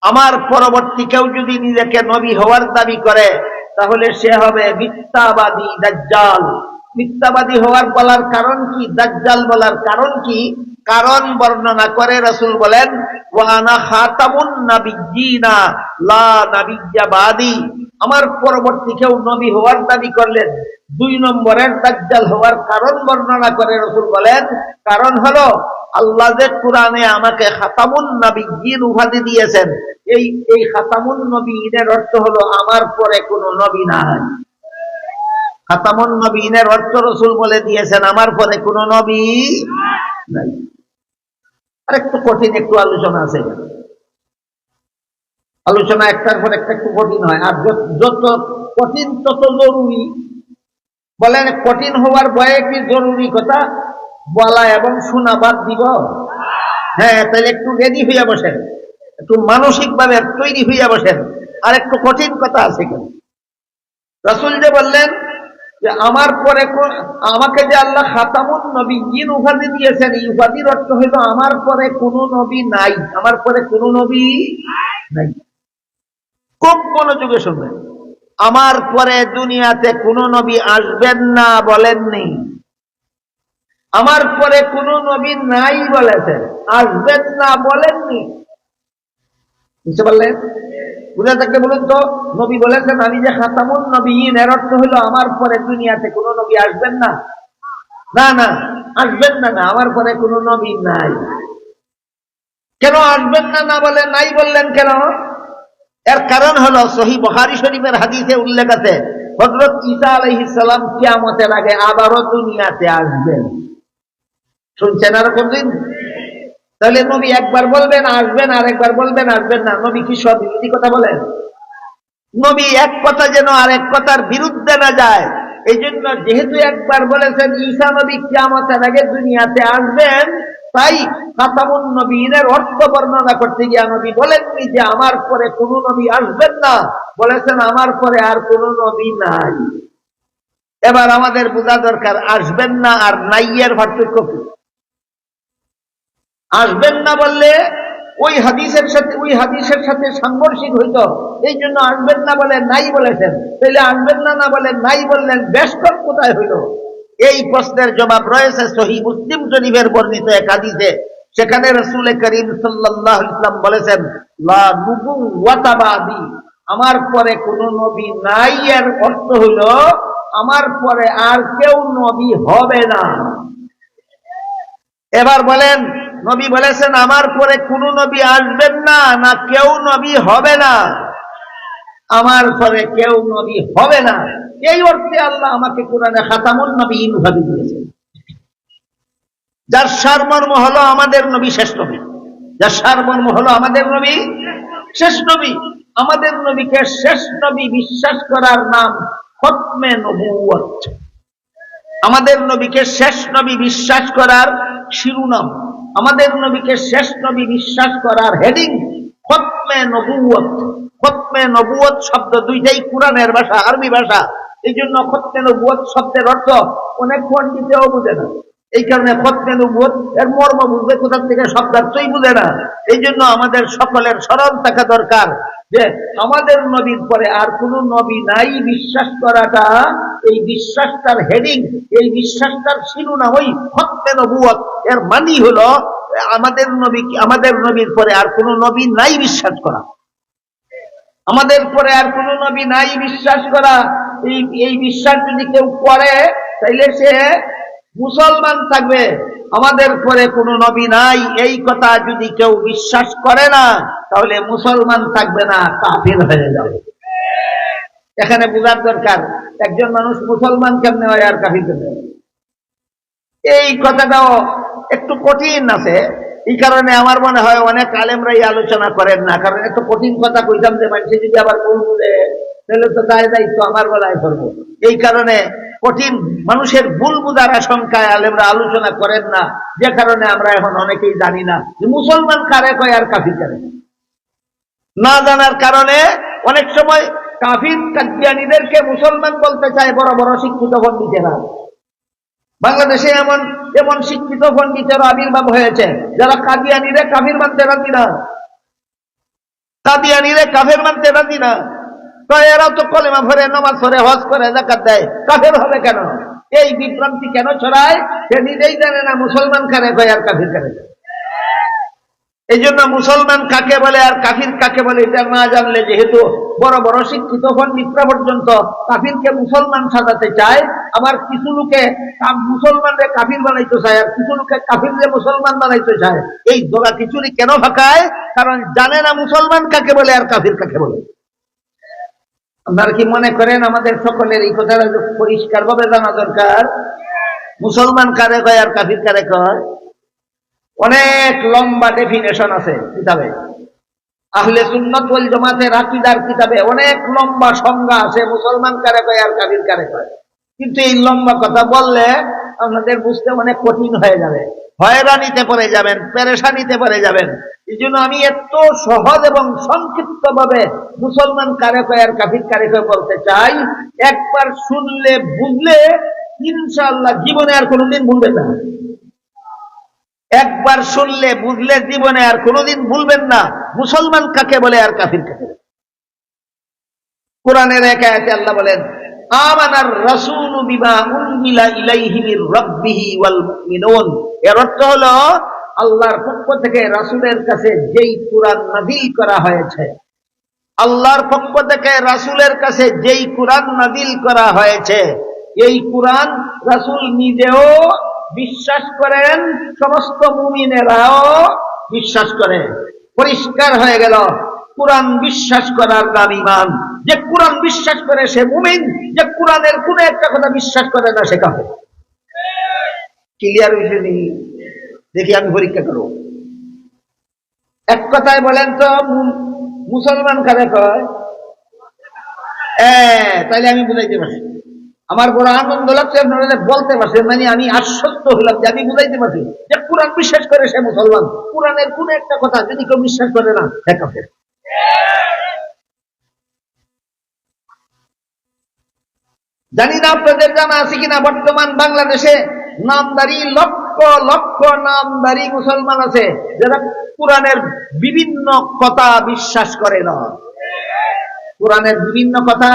আমার পরবর্তী কেউ যদি নিজেকে নবী হওয়ার দাবি করে তাহলে সে হবে মিথ্যাবাদী দাজ্জাল। মিথ্যাবাদী হওয়ার বলার কারণ কি? দাজ্জাল বলার কারণ কি? কারণ বর্ণনা করে রাসূল বলেন, ওয়া আনা খাতামুন নাবিয়্যিনা লা নাবিয়্যা বাদি। আমার পরবর্তী কেউ নবী হওয়ার দাবি করলেন 2 নম্বরের দাজ্জাল হওয়ার কারণ বর্ণনা করে রাসূল বলেন, কারণ হলো আল্লাহ যে কোরআনে আমাকে খাতামুন নাবিয়্যিন উপাধি দিয়েছেন, এই খাতামুন নবীনের অর্থ হলো আমার পরে কোনো নবী নাই। খাতামুন নবীনের অর্থ রাসূল বলে দিয়েছেন আমার পরে কোনো নবী নাই। আরেকটু কঠিন একটু আলোচনা আছে, আলোচনা একটার পর একটা একটু কঠিন হয়, আর যত কঠিন তত জরুরি। বলেন কঠিন হওয়ার ভয়ে কি জরুরি কথা বলা এবং শোনা বাদ দিব? হ্যাঁ, তাহলে একটু রেডি হইয়া বসেন, একটু মানসিক ভাবে তৈরি হইয়া বসেন। আর একটু কঠিন কথা আছে কেন? রাসূল যে বললেন যে আমার পরে আমাকে যে আল্লাহ খাতামুন নবিয়্যিন উপাধি দিয়েছেন, এই উপাধির অর্থ হইল আমার পরে কোনো নবী নাই। আমার পরে কোনো নবী নাই। খুব মনোযোগে শুনবেন, আমার পরে দুনিয়াতে কোনো নবী আসবেন না বলেননি। আমার পরে কোনো নবী নাই বলেছেন, আসবেন না বলেননি। বুঝতে পারলেন? বুঝে থাকলে বলুন তো, নবী বলেছেন আমি যে খাতামুন নবিয়্যিন, এর অর্থ হলো আমার পরে দুনিয়াতে কোনো নবী আসবেন না? না না, আসবেন না, না, আমার পরে কোনো নবী নাই। কেন আসবেন না না বলে নাই বললেন কেন? এর কারণ হলো সহিহ বুখারী শরীফের হাদিসে উল্লেখ আছে হযরত ঈসা আলাইহিস সালাম কিয়ামতের আগে আবারও দুনিয়াতে আসবেন। শুনছেন আর কোনদিন? তাহলে নবী একবার বলবেন আসবেন, আর একবার বলবেন আসবেন না। নবী কি সব বিরোধী কথা বলেন? নবী এক কথা যেন আর এক কথার বিরুদ্ধে না যায়, এই জন্য যেহেতু একবার বলেছেন ঈসা নবী কিয়ামতের আগে দুনিয়াতে আসবেন, তাই খাতামুন নবিয়্যিনের অর্থ বর্ণনা করতে গিয়ে নবী বলেননি যে আমার পরে কোনো নবী আসবেন না, বলেছেন আমার পরে আর কোনো নবী নাই। এবার আমাদের বোঝা দরকার আসবেন না আর নাইয়ের পার্থক্য কি। আসবেন না বললে ওই হাদিসের সাথে সাংঘর্ষিক হইতো, এই জন্য আসবেন না বলে নাই বলেছেন। তাহলে আসবেন না না বলে নাই বললেন, বেশকর কোথায় হইল? এই প্রশ্নের জবাব রয়েছে সহিহ মুসলিম শরীফের বর্ণিত এক হাদিসে। সেখানে রাসূল করিম সাল্লাল্লাহু আলাইহি ওয়াসাল্লাম বলেছেন, লা নুবুওয়াতা বাদি, আমার পরে কোনো নবী নাই, এর অর্থ হইল আমার পরে আর কেউ নবী হবে না। এবার বলেন, নবী বলেছেন আমার পরে কোনো নবী আসবেন না, না কেউ নবী হবে না? আমার পরে কেউ নবী হবে না, এই অর্থে আল্লাহ আমাকে কোরআনে খাতামুন নবিয়্যিন উপাধি দিয়েছেন, যার সারমর্ম হলো আমাদের নবী শেষ নবী। যার সারমর্ম হলো আমাদের নবী শেষ নবী। আমাদের নবীকে শেষ নবী বিশ্বাস করার নাম খতমে নবুয়ত। আমাদের নবীকে শেষ নবী বিশ্বাস করার শিরোনাম, আমাদের নবীকে শেষ নবী বিশ্বাস করার হেডিং খতমে নবুয়ত। খতমে নবুয়ত শব্দ দুইটাই কোরআনের ভাষা, আরবি ভাষা। এই জন্য খতমে নবুয়ত শব্দের অর্থ অনেক পণ্ডিতেও বুঝে না। এই কারণে খতমে নবুয়ত এর মর্ম বুঝবে কোথা থেকে, শব্দার্থই বুঝে না। এই জন্য আমাদের সকলের স্মরণ থাকা দরকার যে আমাদের নবীর পরে আর কোন নবী নাই বিশ্বাস করাটা, এই বিশ্বাসটার হেডিং, এই বিশ্বাসটার শিরোনামই খতমে নবুয়ত। এর মানে হলো আমাদের নবীর পরে আর কোন নবী নাই বিশ্বাস করা, আমাদের পরে আর কোন নবী নাই বিশ্বাস করা। এই বিশ্বাস যদি কেউ করে তাইলে সে মুসলমান থাকবে। আমাদের পরে কোনো নবী নাই এই কথা যদি কেউ বিশ্বাস করে না তাহলে মুসলমান থাকবে না, কাফির হয়ে যাবে। এখানে বোঝার দরকার একজন মানুষ মুসলমান কেমনে হয় আর কাফির কেমনে হয়। এই কথাটাও একটু কঠিন আছে। এই কারণে আমার মনে হয় অনেক আলেমরাই আলোচনা করেন না, কারণ এত কঠিন কথা কইতাম যে মানুষ যদি আবার ভুল বুঝে তাহলে তো দায়িত্ব আমার বেলায় করবো। এই কারণে কঠিন মানুষের ভুল বুঝার আশঙ্কায় আলেমরা আলোচনা করেন না, যে কারণে আমরা এখন অনেকেই জানি না যে মুসলমান কারে কয় আর কাফির কারে। না জানার কারণে অনেক সময় কাফির কাদিয়ানীদেরকে মুসলমান বলতে চায় বড় বড় শিক্ষিত পণ্ডিতেরা। বাংলাদেশে এমন এমন শিক্ষিত পণ্ডিতের আবির্ভাব হয়েছে যারা কাদিয়ানীরে কাফির মানতে রাজি না, কাদিয়ানীরে কাফের মানতে রাজি না। এরাও তো কলেমা ভরে, নামাজ পড়ে, হজ করে, যাকাত দেয়, কাফের হবে কেন? এই বিভ্রান্তি কেন ছড়ায় সে নিজেই জানে না মুসলমান কারে কয় আর কাফির কারে। এই জন্য মুসলমান কাকে বলে আর কাফির কাকে বলে এটা না জানলে, যেহেতু বড় বড় শিক্ষিত পণ্ডিতরা পর্যন্ত কাফিরকে মুসলমান সাজাতে চায়, আবার কিছু লোকে মুসলমানরে কাফির বানাইতে চায় আর কিছু লোকে কাফিররে মুসলমান বানাইতে চায়। এই দোলা খিচুড়ি কেন ফাঁকায়? কারণ জানে না মুসলমান কাকে বলে আর কাফির কাকে বলে। আপনারা কি মনে করেন আমাদের সকলের এই কথাটা পরিষ্কার ভাবে জানা দরকার? মুসলমান কারে কয় আর কাফির কারে কয়? অনেক লম্বা ডেফিনেশন আছে কিতাবে, আহলে সুন্নাত ওয়াল জামাতের আকীদার কিতাবে অনেক লম্বা সংজ্ঞা আছে মুসলমান কারে কয় আর কাফির কারে কয়। কিন্তু এই লম্বা কথা বললে আপনাদের বুঝতে অনেক কঠিন হয়ে যাবে, হয়রানিতে পড়ে যাবেন, পেরেশানিতে পড়ে যাবেন। এই জন্য আমি এত সহজ এবং সংক্ষিপ্ত ভাবে মুসলমান কারে কয় আর কাফির কারে কয় বলতে চাই। একবার শুনলে বুঝলে ইনশাআল্লাহ জীবনে আর কোনোদিন ভুলবেন না। একবার শুনলে বুঝলে জীবনে আর কোনোদিন ভুলবেন না মুসলমান কাকে বলে আর কাফির কাকে বলে। কোরআনের এক আয়াতে আল্লাহ বলেন, আমানার রাসূলু বিমা উনজিলা ইলাইহি মির রাব্বিহি ওয়াল মুমিনুন। এর অর্থ হলো আল্লাহর পক্ষ থেকে রাসূলের কাছে যেই কুরআন নাযিল করা হয়েছে, আল্লাহর পক্ষ থেকে রাসূলের কাছে যেই কুরআন নাযিল করা হয়েছে, এই কুরআন রাসূল নিজেও বিশ্বাস করেন, সমস্ত মুমিনেরাও বিশ্বাস করে। পরিষ্কার হয়ে গেল কুরআন বিশ্বাস করার নাম ঈমান। যে কুরআন বিশ্বাস করে সে মুমিন, যে কুরআনের কোন একটা কথা বিশ্বাস করে না সে কাফের। ক্লিয়ার হয়েছে নি? দেখি আমি পরীক্ষা করব। এক কথায় বলেন তো মুসলমান কারে কয়? তাইলে আমি বুঝাইতে পারছি। আমার বড় আনন্দ লাগছে আপনারা বলতে পারছেন, মানে আমি আশ্বস্ত হলাম যে আমি বুঝাইতে পারছি যে কুরআন বিশ্বাস করে সে মুসলমান। কুরআনের কোন একটা কথা যদি কেউ বিশ্বাস করে না সে কাফের। জানি না আপনাদের জানা আছে কিনা, বর্তমান বাংলাদেশে নামদারি লক্ষ লক্ষ নামদারি মুসলমান আছে যারা কুরআনের বিভিন্ন কথা বিশ্বাস করে না। কুরআনের বিভিন্ন কথা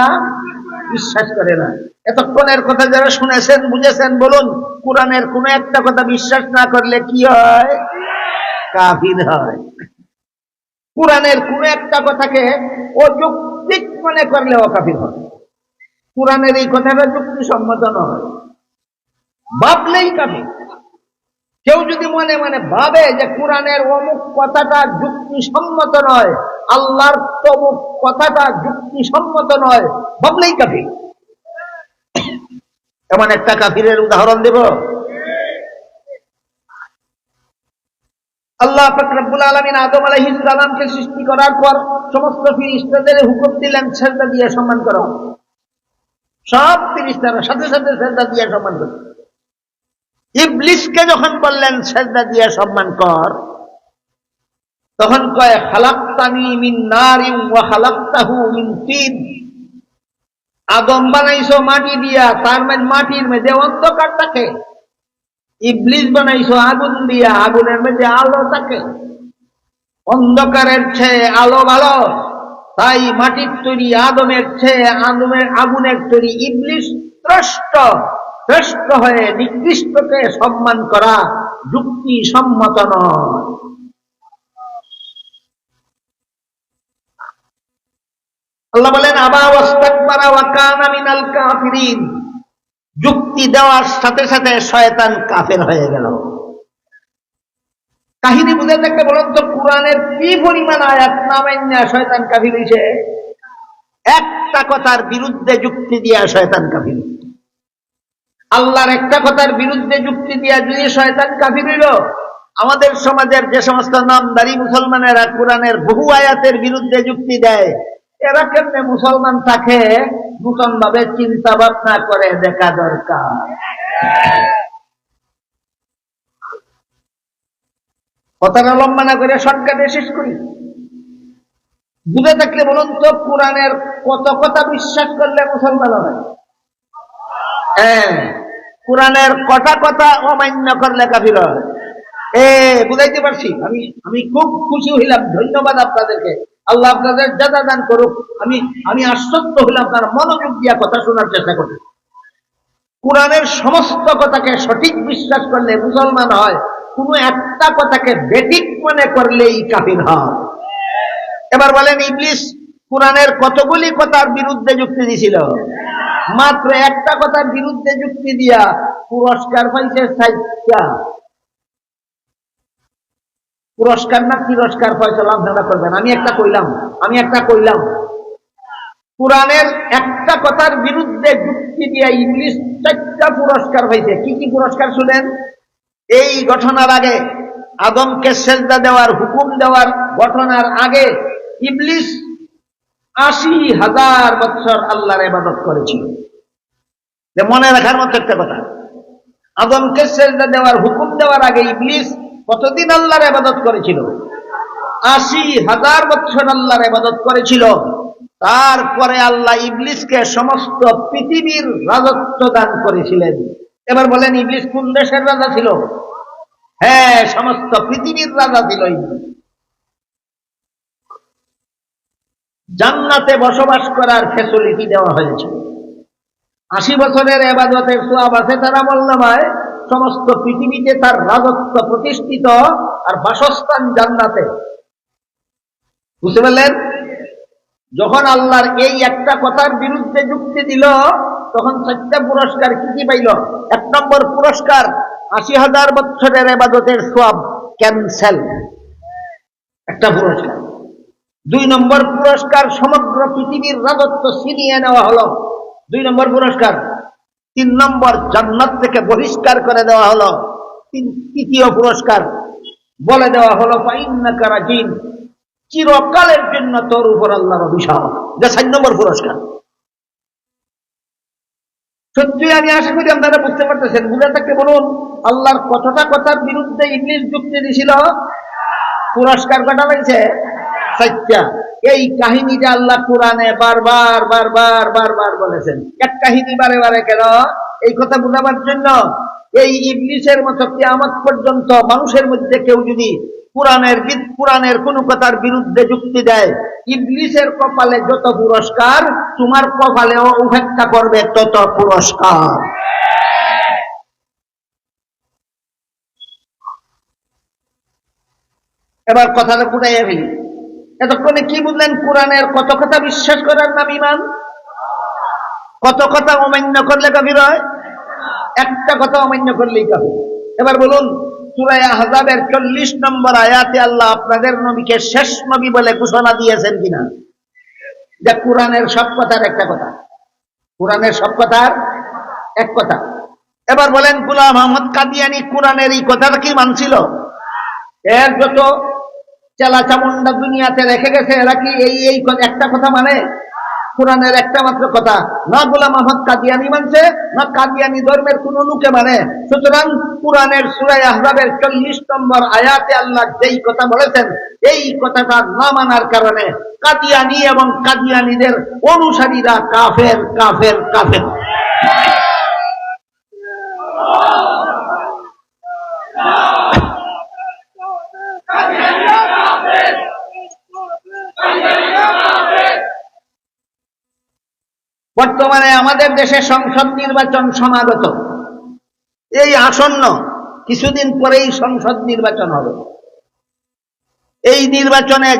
বিশ্বাস করে না। এতক্ষণের কথা যারা শুনেছেন বুঝেছেন বলুন, কুরআনের কোন একটা কথা বিশ্বাস না করলে কি হয়? কাফির হয়। কুরআনের কোন একটা কথাকে অযৌক্তিক মনে করলে ও কাফির হয়। কুরআনের এই কথাটা যুক্তিসম্মত নয়, ভাবলেই কাফির। কেউ যদি মনে মনে ভাবে যে কুরআনের অমুক কথাটা যুক্তিসম্মত নয়, আল্লাহর তমুক কথাটা যুক্তিসম্মত নয়, ভাবলেই কাফির। এমন একটা কাফিরের উদাহরণ দেব। আল্লাহ পাক রব্বুল আলামিন আদম আলাইহিস সালামকে সৃষ্টি করার পর সমস্ত ফেরেশতাদের হুকুম দিলেন সিজদা দিয়ে সম্মান করো। সব ফেরেশতারা সাথে সাথে সিজদা দিয়ে সম্মান করে। ইবলিসকে যখন বললেন সেজদা দিয়ে সম্মান কর, তখন কয় খালাকতানি মিন নারিন ওয়া খালাকতাহু মিন তিন। আদম বানাইছো মাটি দিয়া, তার মানে মাটির মধ্যে অন্ধকার থাকে। ইবলিস বানাইছো আগুন দিয়া, আগুনের মধ্যে আলো থাকে। অন্ধকারের চেয়ে আলো ভালো, তাই মাটির তৈরি আদমের চেয়ে আগুনের তৈরি ইবলিস শ্রেষ্ঠ। শ্রেষ্ঠ হয়ে নিকৃষ্টকে সম্মান করা যুক্তি সম্মত নয়। আল্লাহ বলেন আবা ওয়াস্তাকবারা ওয়া কানা মিনাল কাফিরিন। যুক্তি দেওয়ার সাথে সাথে শয়তান কাফের হয়ে গেল। কাহিনী বুঝে থাকলে বলুন তো, কোরআনের কি পরিমাণ আয়াত না মাইন্না শয়তান কাফির হইছে? একটা কথার বিরুদ্ধে যুক্তি দিয়া শয়তান কাফির। আল্লাহর একটা কথার বিরুদ্ধে যুক্তি দিয়া যদি শয়তান কাফির হইল, আমাদের সমাজের যে সমস্ত নামদারি মুসলমানেরা কোরআনের বহু আয়াতের বিরুদ্ধে যুক্তি দেয়, এরা কেমনে মুসলমান থাকে নতুন ভাবে চিন্তা ভাবনা করে দেখা দরকার। কথাটা লম্বা না করে শর্টকাটে শেষ করি। বুঝে থাকলে বলুন তো, কোরআনের কত কথা বিশ্বাস করলে মুসলমান হয়? কোরআনের কটা কথা অমান্য করলে কাফির হয়। বুঝাইতে পারছি? আমি খুব খুশি হইলাম। ধন্যবাদ আপনাদেরকে। আল্লাহ আপনাদের জাযা দান করুক। আমি আশ্বস্ত হইলাম আপনার মনোযোগ দিয়া কথা শোনার চেষ্টা করুন। কোরআনের সমস্ত কথাকে সঠিক বিশ্বাস করলে মুসলমান হয়, কোন একটা কথাকে বেঠিক মনে করলেই কাফির হয়। এবার বলেন, ইবলিস কোরআনের কতগুলি কথার বিরুদ্ধে যুক্তি দিছিল? মাত্র একটা কথার বিরুদ্ধে যুক্তি দিয়া পুরস্কার পাইছে ৬০টা। পুরস্কার না তিরস্কার ফয়সালা আপনারা করবেন। আমি একটা কইলাম কোরআনের একটা কথার বিরুদ্ধে যুক্তি দিয়া ইবলিস ৪টা পুরস্কার পাইছে। কি কি পুরস্কার শুনেন। এই ঘটনার আগে, আদমকে সেজদা দেওয়ার হুকুম দেওয়ার ঘটনার আগে ইবলিস ৮০,০০০ বছর আল্লাহর ইবাদত করেছিল। মনে রাখার মতো একটা কথা, আদমকে সেজদা দেওয়ার হুকুম দেওয়ার আগে ইবলিস কতদিন আল্লাহর ইবাদত করেছিল? ৮০,০০০ বছর আল্লাহর ইবাদত করেছিল। তারপরে আল্লাহ ইবলিসকে সমস্ত পৃথিবীর রাজত্ব দান করেছিলেন। এবার বলেন, ইবলিস কোন দেশের রাজা ছিল? সমস্ত পৃথিবীর রাজা ছিল ইবলিস। জান্নাতে বসবাস করার ফ্যাসিলিটি দেওয়া হয়েছে। ৮০ বছরের ইবাদতের সওয়াব আছে তার আমলনামায়। সমস্ত পৃথিবীতে তার রাজত্ব প্রতিষ্ঠিত, আর বাসস্থান জান্নাতে। বুঝতে পারলেন? যখন আল্লাহর এই একটা কথার বিরুদ্ধে যুক্তি দিল, তখন ৪টা পুরস্কার কি কি পাইল? ১ নম্বর পুরস্কার, ৮০,০০০ বছরের ইবাদতের সওয়াব ক্যান্সেল, একটা পুরস্কার। ২ নম্বর পুরস্কার, সমগ্র পৃথিবীর রাজত্ব ছিনিয়ে নেওয়া হলো, ২ নম্বর পুরস্কার। ৩ নম্বর, জান্নাত থেকে বহিষ্কার করে দেওয়া হলো। ৩য় পুরস্কার, বলে দেওয়া হলো ফাইন্নাকা রাজিম, চিরকালের জন্য তোর উপর আল্লাহর অভিশাপ। যা ৪ নম্বর পুরস্কার। সত্যি আমি আশা করি আপনারা বুঝতে পারতেছেন। বুঝে থাকতে বলুন, আল্লাহর কতটা কথার বিরুদ্ধে ইবলিস যুক্তি দিছিল? পুরস্কার কটা লাগছে? ৪টা। এই কাহিনীটা আল্লাহ কোরআনে বারবার বারবার বারবার বলেছেন। এক কাহিনী বারে বারে কেন? এই কথা বোঝাবার জন্য। এই ইবলিসের মতো কিয়ামত পর্যন্ত মানুষের মধ্যে কেউ যদি কোরআনের কোন কথার বিরুদ্ধে যুক্তি দেয়, ইবলিসের কপালে যত পুরস্কার, তোমার কপালেও উপেক্ষা করবে তত পুরস্কার। এবার কথাটা ফুটাইয়া ফেলি। এতক্ষণে কি বুঝলেন? কোরআনের কত কথা বিশ্বাস করার নাম ঈমান। কত কথা অমান্য করলে কাফির হয়? একটা কথা অমান্য করলেই কাফির। এবার বলুন, সূরা আহজাবের ৪০ নম্বর আয়াতে আল্লাহ আপনাদের নবীকে শেষ নবী বলে ঘোষণা দিয়েছেন কিনা? যে কোরআনের সব কথার একটা কথা, কোরআনের সব কথার এক কথা। এবার বলেন, গোলাম আহমদ কাদিয়ানী কোরআনের এই কথাটা কি মানছিল? এর যত চেলা চামুন্ডা দুনিয়াতে রেখে গেছে, এরা কি এই একটা কথা মানে? কোরআনের একটা মাত্র কথা, না গোলাম আহমদ কাদিয়ানি মানছে, না কাদিয়ানি ধর্মের কোন লোকে মানে। সুতরাং কোরআনের সূরা আহজাবের 40 নম্বর আয়াতে আল্লাহ যেই কথা বলেছেন, এই কথাটা না মানার কারণে কাদিয়ানি এবং কাদিয়ানিদের অনুসারীরা কাফের কাফের কাফের। বর্তমানে আমাদের দেশে সংসদ নির্বাচন সমাগত, এই আসন্ন কিছুদিন পরেই সংসদ নির্বাচন হবে। এই নির্বাচনে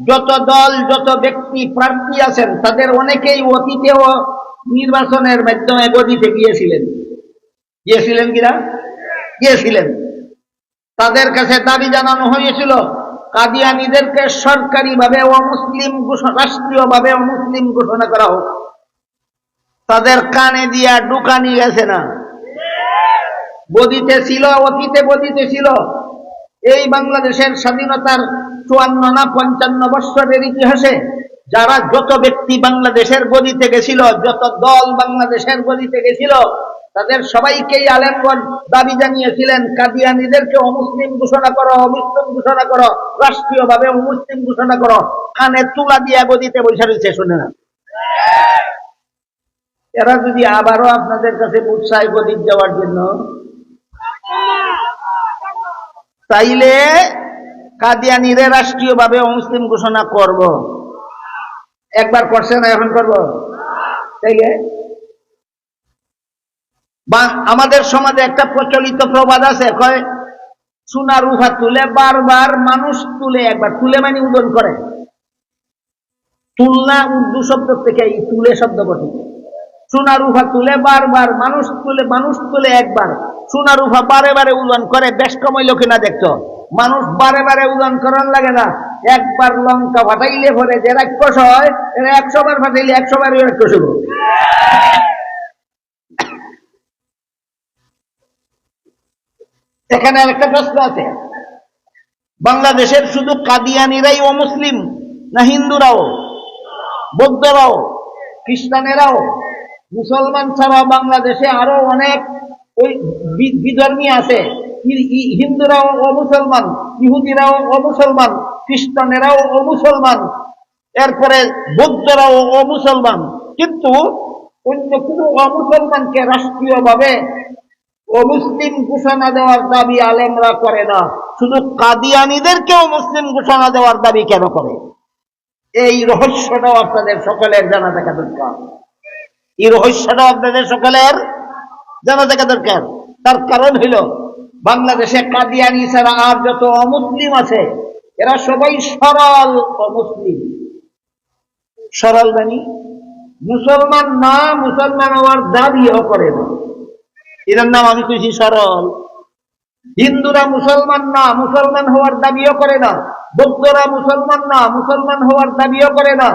যত দল যত ব্যক্তি প্রার্থী আছেন তাদের অনেকেই অতীতেও নির্বাচনের মাধ্যমে গদিতে গিয়েছিলেন কিনা গিয়েছিলেন। তাদের কাছে দাবি জানানো হয়েছিল কাদিয়ানীদেরকে সরকারিভাবে অমুসলিম রাষ্ট্রীয়ভাবে অমুসলিম ঘোষণা করা হোক। তাদের কানে দিয়া ঢুকানি গেছে না, বদিতে ছিল, অতীতে বদিতে ছিল। এই বাংলাদেশের স্বাধীনতার 54 না 55 বৎসরের ইতিহাসে যারা যত ব্যক্তি বাংলাদেশের গদিতে গেছিল, যত দল বাংলাদেশের গদিতে গেছিল, তাদের সবাইকেই আলেমগণ দাবি জানিয়েছিলেন কাদিয়ানীদেরকে অমুসলিম ঘোষণা করো, অমুসলিম ঘোষণা করো, রাষ্ট্রীয়ভাবে অমুসলিম ঘোষণা করো। কানে তুলা দিয়া গদিতে বসে রয়েছে, শুনে না। এরা যদি আবারও আপনাদের কাছে উৎসাহ গদিত যাওয়ার জন্য, তাইলে কাদিয়ানীরে রাষ্ট্রীয়ভাবে অমুসলিম ঘোষণা করব। একবার করছে না, এখন করব। তাইলে আমাদের সমাজে একটা প্রচলিত প্রবাদ আছে, কয় সোনা রূপা তুলে বারবার মানুষ তুলে, একবার তুলে মানে উদন করে। তুলনা উর্দু শব্দ থেকে এই তুলে শব্দ গঠিত। সোনা রূপা তুলে বারবার মানুষ তুলে একবার। সোনা রূপা বারে বারে উদন করে, বেশ কমই লোকে না দেখতো। মানুষ বারে বারে উদন করার লাগে না, একবার লঙ্কা ফাটাইলে পরে যে রাক্ষস হয়, 100 বার ফাটাইলে 100 বার রাক্ষস হইব। এখানে একটা প্রশ্ন আছে, বাংলাদেশের শুধু কাদিয়ানীরাই অমুসলিম না হিন্দুরাও, বৌদ্ধরাও, খ্রিস্টানেরাও? মুসলমান ছাড়াও বাংলাদেশে আরো অনেক ওই বিধর্মী আছে। হিন্দুরাও অমুসলমান, ইহুদিরাও অমুসলমান, খ্রিস্টানেরাও অমুসলমান, এরপরে বৌদ্ধরাও অমুসলমান। কিন্তু অন্য কোন অমুসলমানকে রাষ্ট্রীয়ভাবে অমুসলিম ঘোষণা দেওয়ার দাবি আলেমরা করে না, শুধু কাদিয়ানীদেরকেও মুসলিম ঘোষণা দেওয়ার দাবি কেন করে? এই রহস্যটাও আপনাদের সকলের জানা থাকা দরকার। এই রহস্যটাও আপনাদের সকলের জানা থাকা দরকার। তার কারণ হইল, বাংলাদেশে কাদিয়ানী ছাড়া আর যত অমুসলিম আছে এরা সবাই সরল অমুসলিম। সরল মানে মুসলমান না, মুসলমান হওয়ার দাবিও করে না, এর নাম আমি কইছি সরল। হিন্দুরা মুসলমান না, মুসলমান হওয়ার দাবিও করে না। বৌদ্ধরা মুসলমান না, মুসলমান হওয়ার দাবিও করে না।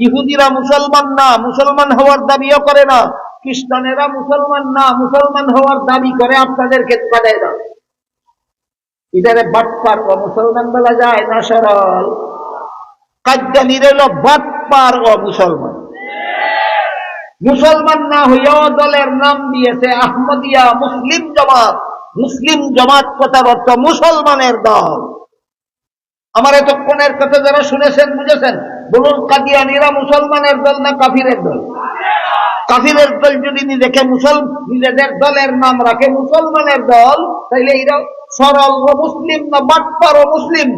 ইহুদিরা মুসলমান না, মুসলমান হওয়ার দাবিও করে না। খ্রিস্টানেরা মুসলমান না, মুসলমান হওয়ার দাবি করে, আপনাদেরকে ধোঁকা দেয় না। এটারে বাটপার ও মুসলমান বলা যায় না সরল? কাদিয়ানীরা হলো বাটপার ও মুসলমান। মুসলমান না হইয়াও দলের নাম দিয়েছে আহমদিয়া মুসলিম জামাত। মুসলিম জামাত কথার অর্থ মুসলমানের দল। আমার এতক্ষণের কথা যারা শুনেছেন বুঝেছেন, বলুন কাদিয়ানীরা মুসলমানের দল না কাফিরের দল? কাফিরের দল যদি নিজেকে নিজেদের দলের নাম রাখে মুসলমানের দল, তাইলে এরা সরল ও মুসলিম না বাটপার ও মুসলিম?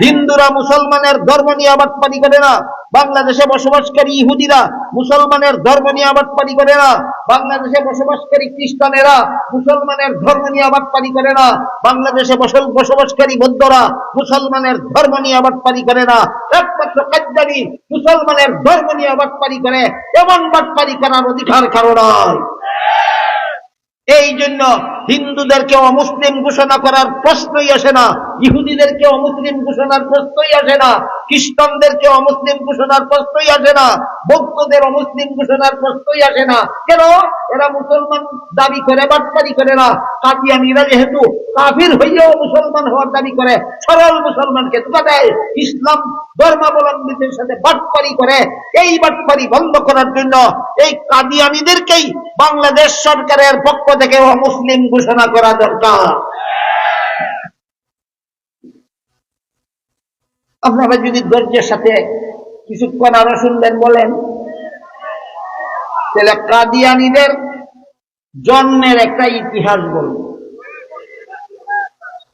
হিন্দুরা মুসলমানের ধর্ম নিয়ে বাটপারি করে না, বাংলাদেশে বসবাসকারী ইহুদিরা মুসলমানের ধর্ম নিয়ে বাটপারি করে না, বাংলাদেশে বসবাসকারী খ্রিস্টানেরা মুসলমানের ধর্ম নিয়ে বাটপারি করে না, বাংলাদেশে বসবাসকারী বৌদ্ধরা মুসলমানের ধর্ম নিয়ে বাটপারি করে না। একমাত্র কাদিয়ানী মুসলমানের ধর্ম নিয়ে বাটপারি করে। এমন বাটপারি করার অধিকার কারো নয়। এই জন্য হিন্দুদেরকে অমুসলিম ঘোষণা করার প্রশ্নই আসে না, ইহুদিদেরকে অমুসলিম ঘোষণার প্রশ্নই আসে না, খ্রিস্টানদেরকে অমুসলিম ঘোষণার প্রশ্নই আসে না, বৌদ্ধদের অমুসলিম ঘোষণার প্রশ্নই আসে না। কেন? এরা মুসলমান দাবি করে, বাটপারি করে না। কাদিয়ানীরা যেহেতু কাফির হইয়াও মুসলমান হওয়ার দাবি করে, সরল মুসলমানকে ধোঁকা দেয়, ইসলাম ধর্মাবলম্বীদের সাথে বাটপারি করে। এই বাটপারি বন্ধ করার জন্য এই কাদিয়ানীদেরকেই বাংলাদেশ সরকারের পক্ষ থেকে অমুসলিম ঘোষণা করা দরকার। আপনারা যদি ধৈর্যের সাথে কিছুক্ষণ আরো শুনবেন বলেন, তাহলে কাদিয়ানীদের জন্মের একটা ইতিহাস বলব।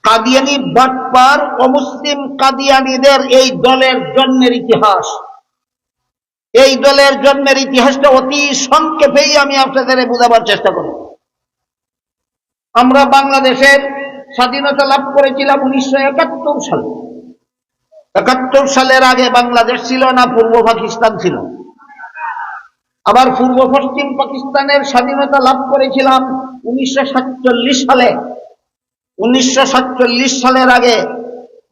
কাদিয়ানী বাটপার অমুসলিম কাদিয়ানীদের এই দলের জন্মের ইতিহাস, এই দলের জন্মের ইতিহাসটা অতি সংক্ষেপেই আমি আপনাদের বোঝাবার চেষ্টা করব। আমরা বাংলাদেশের স্বাধীনতা লাভ করেছিলাম 1971 সালে। 71 সালের আগে বাংলাদেশ ছিল না, পূর্ব পাকিস্তান ছিল। আবার পূর্ব পশ্চিম পাকিস্তানের স্বাধীনতা লাভ করেছিলাম 1947 সালে। 1947 সালের আগে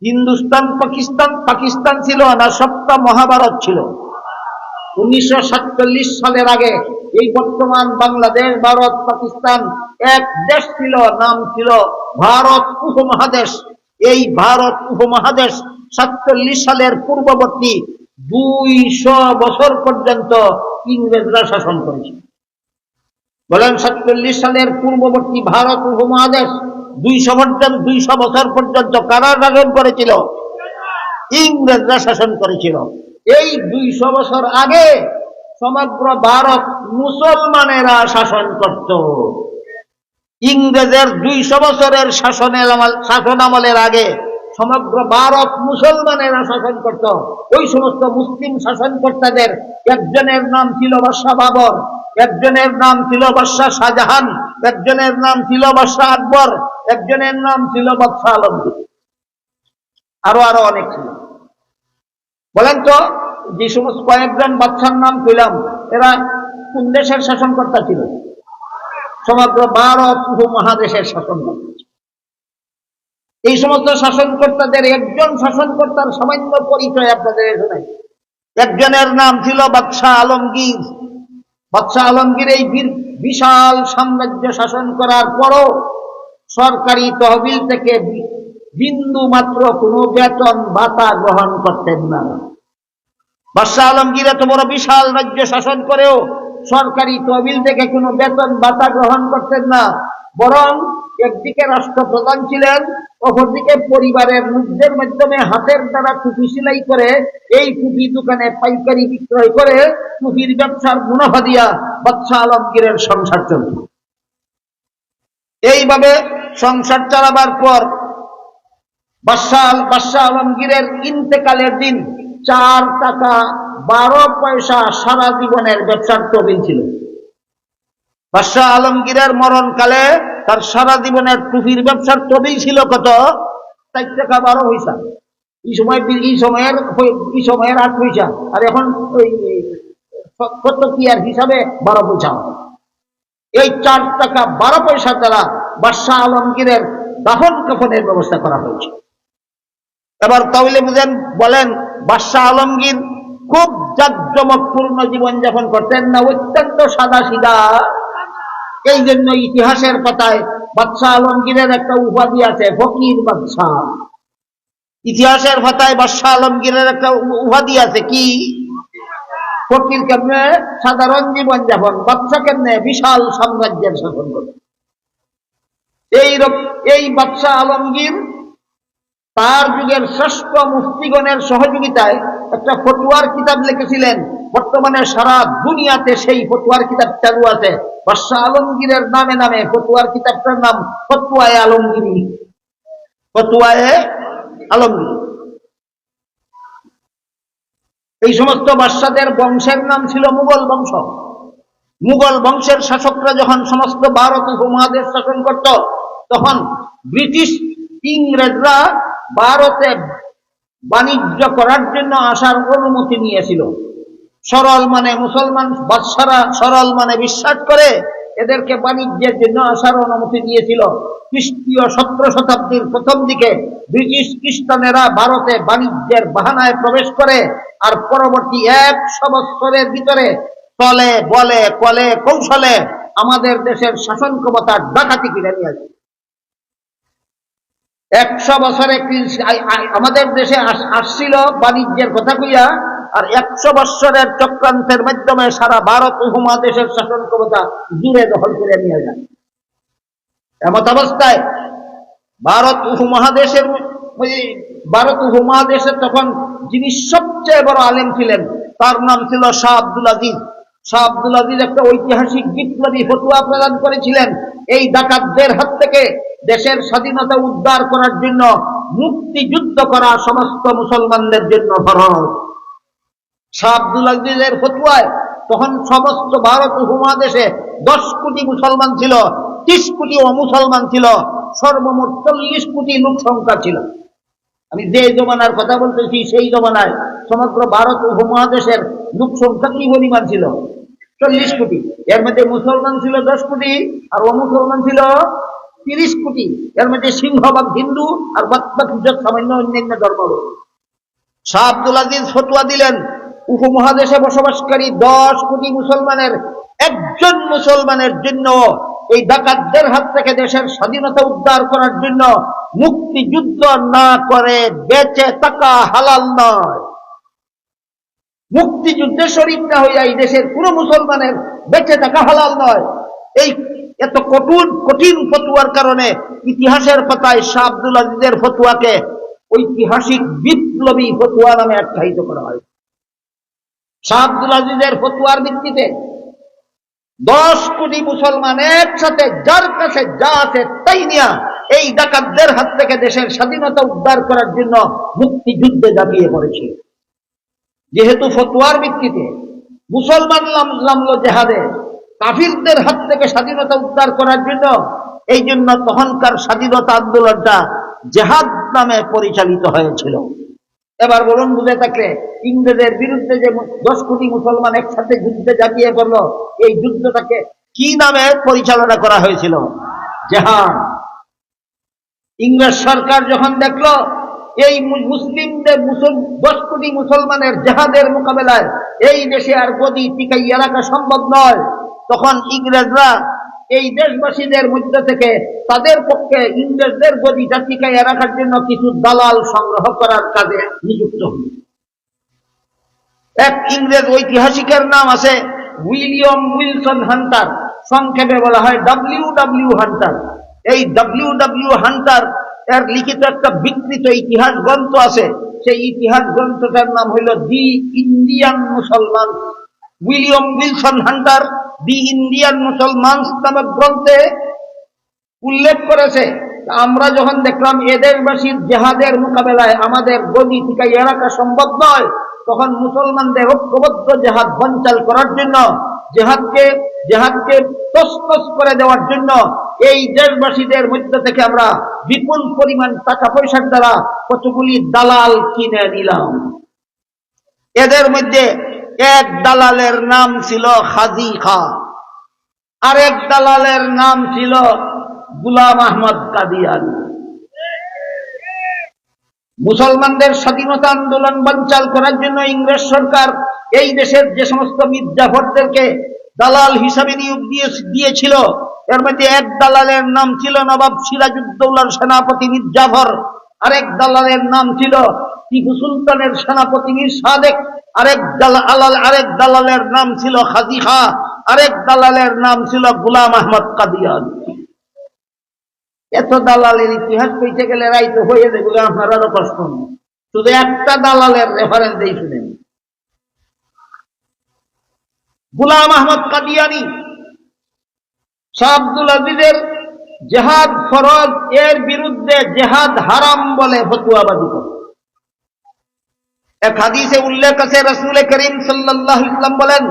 হিন্দুস্তান পাকিস্তান ছিল না, সপ্তাহ মহাভারত ছিল। 1947 সালের আগে এই বর্তমান বাংলাদেশ, ভারত, পাকিস্তান এক দেশ ছিল, নাম ছিল ভারত উপমহাদেশ। এই ভারত উপমহাদেশ 47 সালের পূর্ববর্তী 200 বছর পর্যন্ত ইংরেজরা শাসন করেছিল। বলেন, 47 সালের পূর্ববর্তী ভারত উপমহাদেশ 200 বছর পর্যন্ত কারা শাসন করেছিল? ইংরেজরা শাসন করেছিল। এই 200 বছর আগে সমগ্র ভারত মুসলমানেরা শাসন করত। ইংরেজের 200 বছরের শাসন আমলের আগে সমগ্র ভারত মুসলমানেরা শাসন করত। ওই সমস্ত মুসলিম শাসনকর্তাদের একজনের নাম ছিল বাদশাহ বাবর, একজনের নাম ছিল বাদশাহ শাহজাহান, একজনের নাম ছিল বাদশাহ আকবর, একজনের নাম ছিল বাদশাহ আলমগীর, আরো অনেক ছিল। বলেন তো, যে সমস্ত কয়েকজন বাদশার নাম পেলাম, এরা কোন দেশের শাসনকর্তা ছিল? সমগ্র ভারত উপমহাদেশের শাসনকর্তা। এই সমস্ত শাসনকর্তাদের একজন শাসনকর্তার সামান্য পরিচয় আপনাদের এখানে। একজনের নাম ছিল বাদশাহ আলমগীর। বাদশাহ আলমগীর এই বিশাল সাম্রাজ্য শাসন করার পরও সরকারি তহবিল থেকে বিন্দু মাত্র কোনো বেতন ভাতা গ্রহণ করতেন না। বাদশাহ আলমগীর এত বড় বিশাল রাজ্য শাসন করেও সরকারি তহবিল থেকে কোনো বেতন ভাতা গ্রহণ করতেন না, বরং একদিকে রাষ্ট্রপ্রধান ছিলেন, অপরদিকে পরিবারের লোকদের মাধ্যমে হাতের দ্বারা টুপি সেলাই করে এই টুপি দোকানে পাইকারি বিক্রয় করে টুপির ব্যবসার মুনাফা দিয়া বাদশাহ আলমগীরের সংসার চলত। এইভাবে সংসার চালাবার পর বাদশাহ আলমগীরের ইন্তেকালের দিন 4 টাকা 12 পয়সা সারা জীবনের ব্যবসার তহবিল ছিল। বাদশাহ আলমগীরের মরণকালে তার সারা জীবনের টুপির ব্যবসার তহবিল ছিল কত? 4 টাকা 12 পয়সা। এই সময়ের 8 পয়সা, আর এখন ওই কত কি আর হিসাবে 12 পয়সা। এই 4 টাকা 12 পয়সা দ্বারা বাদশাহ আলমগীরের দাফন কাফনের ব্যবস্থা করা হয়েছে। এবার তাহলে বুঝেন, বলেন, বাদশাহ আলমগীর খুব জাঁকজমকপূর্ণ জীবনযাপন করতেন না, অত্যন্ত সাদা সিধা। এই জন্য ইতিহাসের পাতায় বাদশাহ আলমগীরের একটা উপাধি আছে, ফকির বাদশাহ। ইতিহাসের পাতায় বাদশাহ আলমগীরের একটা উপাধি আছে, কি? ফকির। কেমনে? সাধারণ জীবনযাপন। বাদশাহ কেমনে? বিশাল সাম্রাজ্যের শাসন করতেন। এই বাদশাহ আলমগীর তার যুগের শ্রেষ্ঠ মুফতিগণের সহযোগিতায় একটা ফতোয়ার কিতাব লিখেছিলেন। বর্তমানে সারা দুনিয়াতে সেই ফতোয়ার কিতাব চালু আছে। বাদশাহ আলমগীরের নামে নামে ফতোয়ার কিতাবটার নাম ফতোয়ায়ে আলমগীরি। ফতোয়ায়ে আলমগীরি। এই সমস্ত বাদশাদের বংশের নাম ছিল মুঘল বংশ। মুঘল বংশের শাসকরা যখন সমস্ত ভারত উপমহাদেশ শাসন করত, তখন ব্রিটিশ ইংরেজরা ভারতে বাণিজ্য করার জন্য আসার অনুমতি নিয়েছিল। সরল মানে মুসলমান বাদশারা সরল মানে বিশ্বাস করে এদেরকে বাণিজ্যের জন্য আসার অনুমতি দিয়েছিল। খ্রিস্টীয় 17 শতাব্দীর প্রথম দিকে ব্রিটিশ খ্রিস্টানেরা ভারতে বাণিজ্যের বাহানায় প্রবেশ করে, আর পরবর্তী 100 বছরের ভিতরে চলে বলে কলে কৌশলে আমাদের দেশের শাসন ক্ষমতা ডাকাতি কিনে নিয়ে আসে। 100 বছরে আমাদের দেশে আসছিল বাণিজ্যের কথা কইয়া, আর 100 বছরের চক্রান্তের মাধ্যমে সারা ভারত উপমহাদেশের শাসন ক্ষমতা জুড়ে দখল করে নিয়ে যায়। এমত অবস্থায় ভারত উপমহাদেশে তখন যিনি সবচেয়ে বড় আলেম ছিলেন তার নাম ছিল শাহ আব্দুল আজিজ। শাহ আব্দুল আজিজ একটা ঐতিহাসিক বিপ্লবী ফতোয়া প্রদান করেছিলেন, এই ডাকাতদের হাত থেকে দেশের স্বাধীনতা উদ্ধার করার জন্য মুক্তিযুদ্ধ করা সমস্ত মুসলমানদের জন্য ফরজ। শাহ আব্দুল আজিজের ফতোয়ায় তখন সমস্ত ভারত উপমহাদেশে 10 কোটি মুসলমান ছিল, 30 কোটি অমুসলমান ছিল, সর্বমোট 40 কোটি লোক সংখ্যা ছিল। আমি যে জমানার কথা বলতেছি সেই জমানায় সমগ্র ভারত উপমহাদেশের লোক সংখ্যা কি পরিমাণ ছিল? 40 কোটি। এর মধ্যে মুসলমান ছিল 10 কোটি আর অমুসলমান ছিল 30 কোটি। এর মধ্যে সিংহভাগ হিন্দু আর বাকি সামান্য অন্যান্য ধর্ম। শাহ আব্দুল আজিজ ফতোয়া দিলেন, উপমহাদেশে বসবাসকারী 10 কোটি মুসলমানের একজন মুসলমানের জন্য এই ডাকাতদের হাত থেকে দেশের স্বাধীনতা উদ্ধার করার জন্য মুক্তিযুদ্ধ না করে বেঁচে থাকা হালাল নয়। মুক্তিযুদ্ধে শরীক না হইয়া এই দেশের কোন মুসলমানের বেঁচে থাকা হালাল নয়। এই এত কঠিন ফতোয়ার কারণে ইতিহাসের পাতায় শাহ আব্দুল আজিজের ফতোয়াকে ঐতিহাসিক বিপ্লবী ফতোয়া নামে আখ্যায়িত করা হয়। শাহ আব্দুল আজিজের ফতোয়ার ভিত্তিতে 10 কোটি মুসলমান একসাথে যার কাছে যা আছে তাই নিয়ে এই ডাকাতদের হাত থেকে দেশের স্বাধীনতা উদ্ধার করার জন্য মুক্তিযুদ্ধে ঝাঁপিয়ে পড়েছে। যেহেতু ফতোয়ার ভিত্তিতে মুসলমান নামলো জেহাদে কাফিরদের হাত থেকে স্বাধীনতা উদ্ধার করার জন্য, এই জন্য তখনকার স্বাধীনতা আন্দোলনটা জেহাদ নামে পরিচালিত হয়েছিল। এবার বলুন, বুঝে থাকলে ইংরেজের বিরুদ্ধে যে 10 কোটি মুসলমান একসাথে যুদ্ধে ঝাঁপিয়ে পড়ল, এই যুদ্ধটাকে কি নামে পরিচালনা করা হয়েছিল? জেহাদ। ইংরেজ সরকার যখন দেখলো এই মুসলিমদের 10 কোটি মুসলমানের জেহাদের মোকাবেলায় এই দেশে আর গদি টিকাইয়া রাখা সম্ভব নয়, তখন ইংরেজরা এই দেশবাসীদের মধ্যে থেকে তাদের পক্ষে ইংরেজদের গদিটা টিকাইয়া রাখার জন্য কিছু দালাল সংগ্রহ করার কাজে নিযুক্ত হল। এক ইংরেজ ঐতিহাসিকের নাম আছে উইলিয়াম উইলসন হান্টার, সংক্ষেপে বলা হয় WW হান্টার। এই WW হান্টার এর লিখিত একটা বিকৃত ইতিহাস গ্রন্থ আছে, সেই ইতিহাস গ্রন্থটার নাম হইল দি ইন্ডিয়ান মুসলমান। William Wilson Hunter the Indian মুসলমানস নামক গ্রন্থে উল্লেখ করেছে, আমরা যখন দেখলাম এদেশবাসীর জেহাদের মোকাবেলায় আমাদের গদি টিকাইয়া রাখা সম্ভব নয়, তখন মুসলমানদের ঐক্যবদ্ধ জেহাদ বঞ্চাল করার জন্য, জেহাদকে তছনছ করে দেওয়ার জন্য এই দেশবাসীদের মধ্যে থেকে আমরা বিপুল পরিমাণ টাকা পয়সার দ্বারা কতগুলি দালাল কিনে নিলাম। এদের মধ্যে এক দালালের নাম ছিল হাজী খাঁ, আরেক দালালের নাম ছিল গোলাম আহমদ কাদিয়ানী। মুসলমানদের স্বাধীনতা আন্দোলন বানচাল করার জন্য ইংরেজ সরকার এই দেশের যে সমস্ত মির্জাফরদেরকে দালাল হিসাবে নিয়োগ দিয়েছিল, এর মধ্যে এক দালালের নাম ছিল নবাব সিরাজউদ্দৌলার সেনাপতি মির্জাফর, আরেক দালালের নাম ছিল টিপু সুলতানের সেনাপতি মীর সাদেক, আরেক দালালের নাম ছিল হাজী খাঁ, আরেক দালালের নাম ছিল গোলাম আহমদ কাদিয়ানী। এত দালালের ইতিহাস কইতে গেলে রাইতে হয়ে যাবে, আপনারা কষ্ট নেই। শুধু একটা দালালের রেফারেন্স দিয়ে শুনেন। গোলাম আহমদ কাদিয়ানী শাহ আব্দুল আজিজের জেহাদ ফরজ এর বিরুদ্ধে জেহাদ হারাম বলে ফতোয়াবাদী করে। এক হাদিসে উল্লেখ আছে, রাসূল করিম সাল্লাল্লাহু আলাইহি ওয়াসাল্লাম বলেন,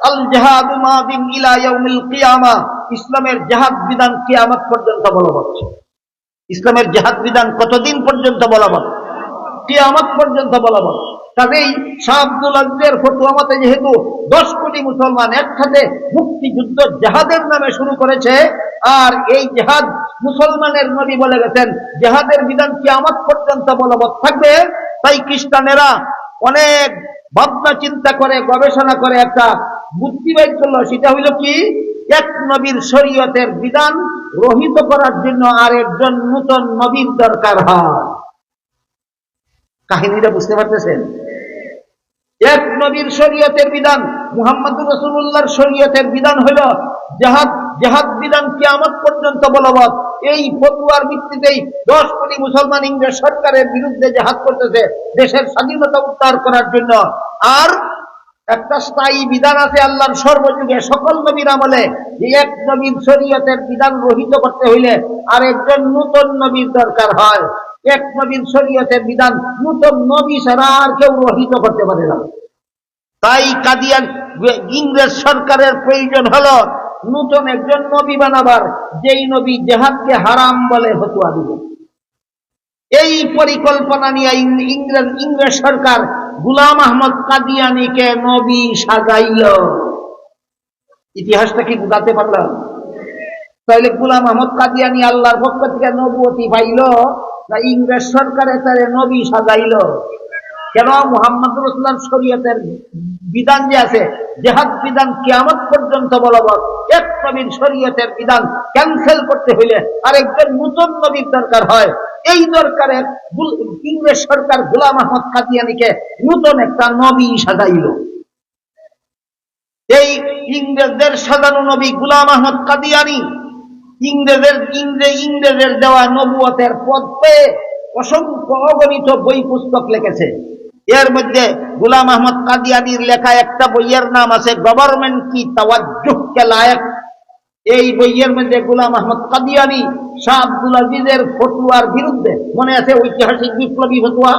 আল জিহাদু মাদিন ইলা ইয়াউমিল কিয়ামা, ইসলামের জিহাদ বিধান কিয়ামত পর্যন্ত বলবৎ। ইসলামের জিহাদ বিধান কতদিন পর্যন্ত বলবৎ? কিয়ামত পর্যন্ত বলবৎ। কাজেই শাহ আব্দুল আজিজের ফতোয়া মতে যেহেতু 10 কোটি মুসলমান একসাথে মুক্তিযুদ্ধ জিহাদের নামে শুরু করেছে, আর এই জেহাদ মুসলমানের নবী বলে গেছেন জেহাদের বিধান কিয়ামত পর্যন্ত বলবৎ থাকবে। তাই খ্রিস্টানেরা অনেক ভাবনা চিন্তা করে গবেষণা করে একটা বুদ্ধি বের করলো, সেটা হইল কি, এক নবীর শরীয়তের বিধান রহিত করার জন্য আর একজন নূতন নবীর দরকার হয়। কাহিনীটা বুঝতে পারতেছেন? এক নবীর শরীয়তের বিধান, মুহাম্মদুর রাসূলুল্লাহর শরীয়তের বিধান হলো জেহাদ বিধান কিয়ামত পর্যন্ত বলবৎ। এই ফতোয়ার ভিত্তিতেই 10 কোটি মুসলমান ইংরেজ সরকারের বিরুদ্ধে জেহাদ করতেছে দেশের স্বাধীনতা উদ্ধার করার জন্য। আর একটা স্থায়ী বিধান আছে আল্লাহর সর্বযুগে সকল নবীর আমলে, যে এক নবীর শরীয়তের বিধান রহিত করতে হইলে আর একজন নূতন নবীর দরকার হয়। এক নবীর শরীয়তের বিধান নূতন নবী ছাড়া আর কেউ রহিত করতে পারে না। তাই কাদিয়ান ইংরেজ সরকারের প্রয়োজন হলো নূতন একজন নবী বানাবার, যেই নবী জেহাদকে হারাম বলে ফতোয়া দিবে। এই পরিকল্পনা নিয়ে ইংরেজ সরকার গোলাম আহমদ কাদিয়ানীকে নবী সাজাইল। ইতিহাসটা কি বুঝাতে পারলাম? তাহলে গোলাম আহমদ কাদিয়ানী আল্লাহর পক্ষ থেকে নবুয়তি পাইল না ইংরেজ সরকারে তারে নবী সাজাইল? কেন? মুহাম্মদুর রাসূলুল্লাহর শরীয়তের বিধান যে আছে, জেহাদ বিধান কিয়ামত পর্যন্ত বলবৎ। এক নবীর শরীয়তের বিধান ক্যান্সেল করতে হইলে আরেকজন নূতন নবীর দরকার হয়। এই দরকারে ইংরেজ সরকার গোলাম আহমদ কাদিয়ানীকে নূতন একটা নবী সাজাইল। এই ইংরেজদের সাজানো নবী গোলাম আহমদ কাদিয়ানী ইংরেজের দেওয়া নবুয়তের পদ পেয়ে অসংখ্য অগণিত বই পুস্তক লিখেছে। এর মধ্যে গোলাম আহমদ কাদিয়ানীর লেখা একটা বইয়ের নাম আছে গভর্নমেন্ট কি তাওয়াজ্জুহ কে লায়েক। এই বইয়ের মধ্যে গোলাম আহমদ কাদিয়ানী শাহ আব্দুল আজিজের ফতোয়ার বিরুদ্ধে, মনে আছে ঐতিহাসিক বিপ্লবী ফতোয়া,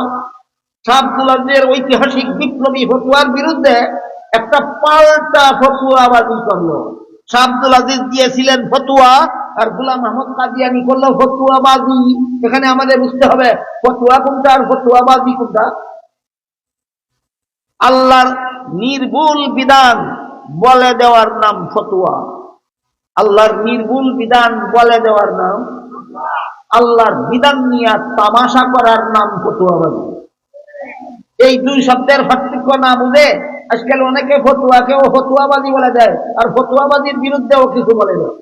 শাহ আব্দুল আজিজের ঐতিহাসিক বিপ্লবী ফতোয়ার বিরুদ্ধে একটা পাল্টা ফতোয়াবাজি করলো। শাহ আব্দুল আজিজ দিয়েছিলেন ফতোয়া আর গোলাম আহমদ কাদিয়ানী করলো ফতোয়াবাজি। এখানে আমাদের বুঝতে হবে ফতোয়া কোনটা আর ফতোয়াবাজি কোনটা। আল্লাহর নির্ভুল বিধান বলে দেওয়ার নাম ফতোয়া, আল্লাহর নির্ভুল বিধান বলে দেওয়ার নাম, আল্লাহর বিধান নিয়ে তামাশা করার নাম ফতোয়াবাজি। এই দুই শব্দের পার্থক্য না বুঝে আজকাল অনেকে ফতোয়াকেও ফতোয়াবাজি বলে দেয় আর ফতোয়াবাজির বিরুদ্ধেও কিছু বলে দেয়।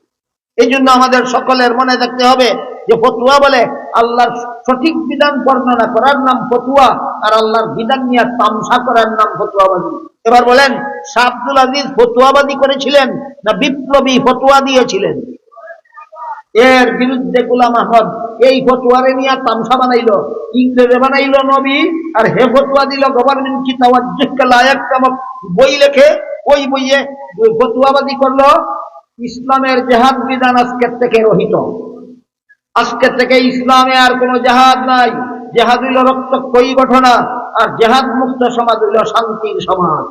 এই জন্য আমাদের সকলের মনে রাখতে হবে যে ফতোয়া বলে আল্লাহর সঠিক বিধান বর্ণনা করার নাম ফতোয়া, আর আল্লাহর বিধান নিয়ে তামসা করার নাম ফতোয়াবাজি। এবার বলেন, শাহ আব্দুল আজিজ ফতোয়াবাজি করেছিলেন না বিপ্লবী ফতোয়া দিয়েছিলেন? এর বিরুদ্ধে গোলাম আহমদ এই ফতোয়ারে নিয়ে তামসা বানাইল, ইংরেজে বানাইল নবী, আর হে ফতোয়া দিল গভর্নমেন্ট কি তাওয়াজ্জুহ কে লায়েক নামক বই লেখে। ওই বইয়ে ফতোয়াবাজি করলো ইসলামের জেহাদ বিধান আজকের থেকে রহিত, আজকের থেকে ইসলামে আর কোন জেহাদ নাই। জেহাদ হইল রক্তক্ষয়ী ঘটনা, আর জেহাদ মুক্ত সমাজ হইল শান্তির সমাজ।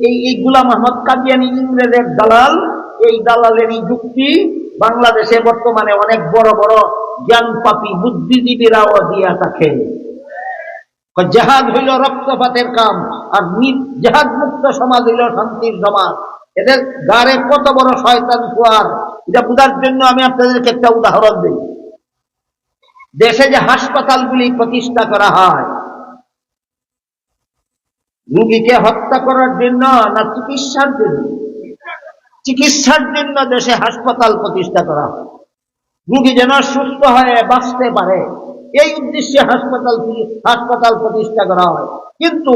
এই গোলাম আহমদ কাদিয়ানী ইংরেজের দালাল। এই দালালেরই যুক্তি বাংলাদেশে বর্তমানে অনেক বড় বড় জ্ঞানপাপী বুদ্ধিজীবীরাও দিয়া থাকে। জেহাদ হইল রক্তপাতের কাম, আর জেহাদ মুক্ত সমাজ হইল শান্তির সমাজ। এদের গাড়ে কত বড় শয়তান কুয়ার, এটা বোঝার জন্য আমি আপনাদেরকে একটা উদাহরণ দিই। দেশে যে হাসপাতালগুলি প্রতিষ্ঠা করা হয়, রোগীকে হত্যা করার জন্য না চিকিৎসার জন্য? চিকিৎসার জন্য দেশে হাসপাতাল প্রতিষ্ঠা করা হয়, রোগী যেন সুস্থ হয়ে বাঁচতে পারে, এই উদ্দেশ্যে হাসপাতাল প্রতিষ্ঠা করা হয়। কিন্তু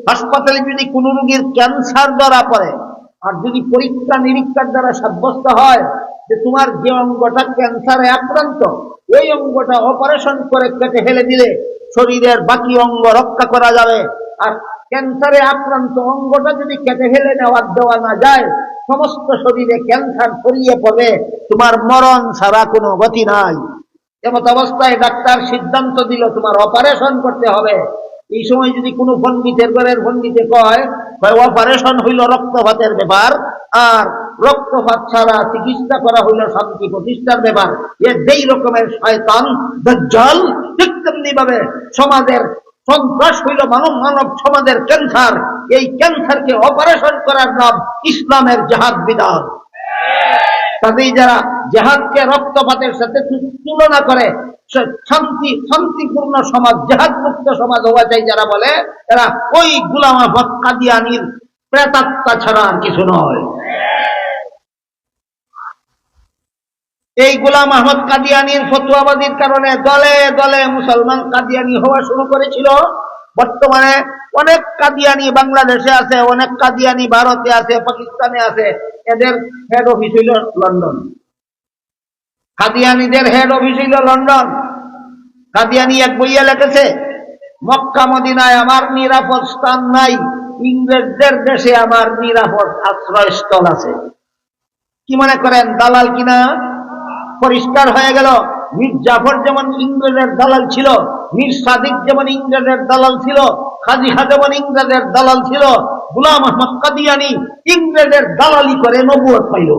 হাসপাতালে যদি কোনো রোগীর ক্যান্সার ধরা পড়ে, আর যদি পরীক্ষা নিরীক্ষার দ্বারা সাব্যস্ত হয় যে তোমার যে অঙ্গটা ক্যান্সারে আক্রান্ত, ওই অঙ্গটা অপারেশন করে কেটে ফেলে দিলে শরীরের বাকি অঙ্গ রক্ষা করা যাবে, আর ক্যান্সারে আক্রান্ত অঙ্গটা যদি কেটে ফেলে দেওয়া না যায়, সমস্ত শরীরে ক্যান্সার ছড়িয়ে পড়বে, তোমার মরণ ছাড়া কোনো গতি নাই। এমত অবস্থায় ডাক্তার সিদ্ধান্ত দিল তোমার অপারেশন করতে হবে। এই সময় যদি কোনো পণ্ডিতের ঘরের পণ্ডিতে কয় অপারেশন হইল রক্তপাতের ব্যাপার, আর রক্তপাত ছাড়া চিকিৎসা করা হইল শান্তি প্রতিষ্ঠার ব্যাপার, এ যেই রকমের শয়তান দাজ্জাল, ঠিক তেমনি ভাবে সমাজের সন্ত্রাস হইল মানব সমাজের ক্যান্সার। এই ক্যান্সারকে অপারেশন করার নাম ইসলামের জেহাদ বিধান। কাজেই যারা জেহাদকে রক্তপাতের সাথে তুলনা করে শান্তিপূর্ণ সমাজ, জেহাদ মুক্ত সমাজ হওয়া চাই যারা বলে, এরা ওই গোলাম আহমদ কাদিয়ানীর প্রেতাত্মা ছাড়া আর কিছু নয়। এই গোলাম আহমদ কাদিয়ানীর ফতোয়াবাদীর কারণে দলে দলে মুসলমান কাদিয়ানী হওয়া শুরু করেছিল। বর্তমানে অনেক কাদিয়ানী বাংলাদেশে আছে, অনেক কাদিয়ানী ভারতে আছে, পাকিস্তানে আছে। এদের হেড অফিস হইল লন্ডন। কাদিয়ানীদের হেড অফিস হইল লন্ডন। কাদিয়ানী এক বইয়ে লিখেছে, মক্কা মদিনায় আমার নিরাপদ স্থান নাই, ইংরেজদের দেশে আমার নিরাপদ আশ্রয়স্থল আছে। কি মনে করেন দালাল কিনা? পরিষ্কার হয়ে গেল। মীর জাফর যেমন ইংরেজের দালাল ছিল, মীর সাদিক যেমন ইংরেজের দালাল ছিল, খাজি খা যেমন ইংরেজের দালাল ছিল, গোলাম আহমদ কাদিয়ানী ইংরেজের দালালি করে নবুয়ত পাইল।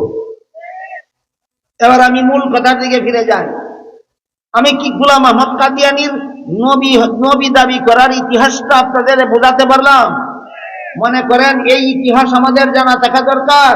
এবার আমি মূল কথার দিকে ফিরে যাই। আমি কি গোলাম আহমদ কাদিয়ানীর নবী দাবি করার ইতিহাসটা আপনাদের বোঝাতে পারলাম? মনে করেন এই ইতিহাস আমাদের জানা থাকা দরকার।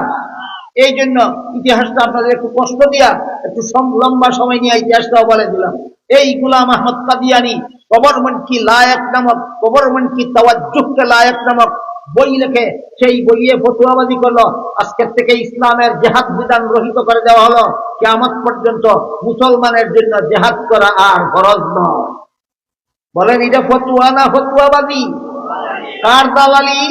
এই জন্য ইতিহাসটা আপনাদের একটু কষ্ট দিয়া একটু লম্বা সময় নিয়ে ইতিহাসটাও বলে দিলাম। এই গোলাম আহমদ কাদিয়ানী গভর্নমেন্ট কি লায়ক নামক, গভর্নমেন্ট কি তাওয়াজ্জুহকে লায়ক নামক বই লিখে সেই বইয়ে ফতোয়াবাজি করলো, আজকের থেকে ইসলামের জেহাদ বিধান রহিত করে দেওয়া হলো, কিয়ামত পর্যন্ত মুসলমানের জন্য জেহাদ করা আর ফরজ নয়। বলেন এটা ফতোয়া না ফতোয়াবাজি? কার দালালি?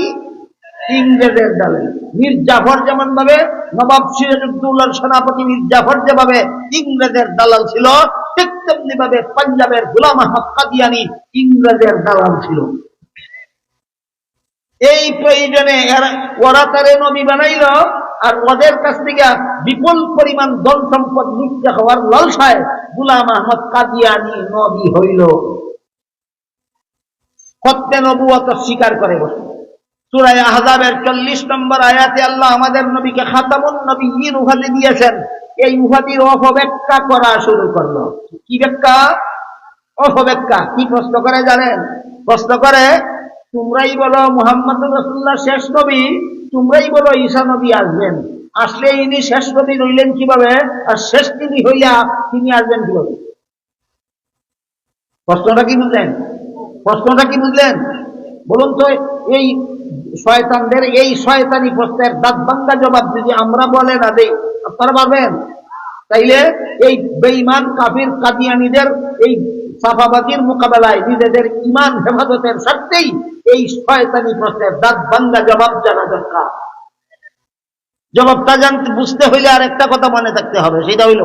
ইংরেজের দালালি। মীর জাফর যেমন ভাবে, নবাব সিরাজউদ্দৌলার সেনাপতি মীর জাফর যেভাবে ইংরেজের দালাল ছিল, ঠিক তেমনি ভাবে পাঞ্জাবের গোলাম আহমদ কাদিয়ানী ইংরেজের দালাল ছিল। এই প্রয়োজনে ওরা তারে নবী বানাইল, আর ওদের কাছ থেকে বিপুল পরিমাণ ধন সম্পদ নিচ্ছে হওয়ার লালসায় গোলাম আহমদ কাদিয়ানী নবী হইল। খতমে নবুয়ত স্বীকার করে বসে। সূরা আহজাবের 40 নম্বর আয়াতে আল্লাহ আমাদের নবীকে খাতামুন নবিয়্যিন উপাধি দিয়েছেন। এই উপাধির অপব্যাখ্যা করা শুরু করলো। কি ব্যাখ্যা? অপব্যাখ্যা। কি প্রশ্ন করে জানেন? প্রশ্ন করে, তোমরাই বলো মুহাম্মদুর রাসূলুল্লাহ শেষ নবী, তোমরাই বলো ঈসা নবী আসবেন, আসলে ইনি শেষ নবী রইলেন কিভাবে, আর শেষ নবী হইয়া তিনি আসবেন কিভাবে? প্রশ্নটা কি বুঝলেন? প্রশ্নটা কি বুঝলেন? বলুন তো, এই শয়তানদের এই শয়তানি প্রশ্নের দাঁত ভাঙ্গা জবাব যদি আমরা বলে না দেই, আপনারা পারবেন? তাইলে এই বেঈমান কাফির কাদিয়ানীদের এই সাফাবাদীর মোকাবেলায় নিজেদের ঈমান হেফাজতের স্বার্থেই এই শয়তানি প্রশ্নের দাঁত ভাঙ্গা জবাব জানা দরকার। জবাবটা জানতে বুঝতে হইলে আর একটা কথা মনে থাকতে হবে, সেটা হইল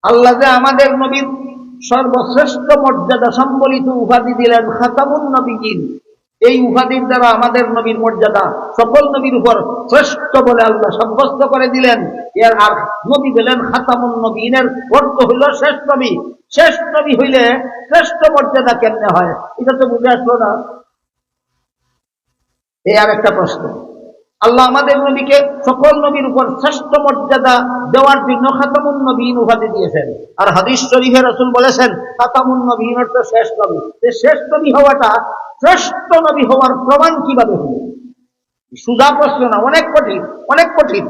আল্লাহ যে আমাদের নবীর সর্বশ্রেষ্ঠ মর্যাদা সম্বলিত উপাধি দিলেন খাতামুন নবিয়্যিন। এই উপাধির দ্বারা আমাদের নবীর মর্যাদা সকল নবীর উপর শ্রেষ্ঠ বলে আল্লাহ সাব্যস্ত করে দিলেন। এর আর নবী দিলেন খাতামুন নবিয়্যিনের অর্থ হইল শেষ নবী। শেষ নবী হইলে শ্রেষ্ঠ মর্যাদা কেমনে হয়? এটা তো বুঝে আসলো না। এই আর একটা প্রশ্ন। আল্লাহ আমাদের নবীকে সকল নবীর উপর শ্রেষ্ঠ মর্যাদা দেওয়ার জন্য খাতামুন নবিয়্যিন উপাধি দিয়েছেন। আর হাদিস শরীফে রাসূল বলেছেন খাতামুন নবিয়্যিন অর্থ শেষ নবী। শেষ নবী হওয়াটা শ্রেষ্ঠ নবী হওয়ার প্রমাণ কিভাবে হল? সুজা প্রশ্ন না, অনেক কঠিন, অনেক কঠিন।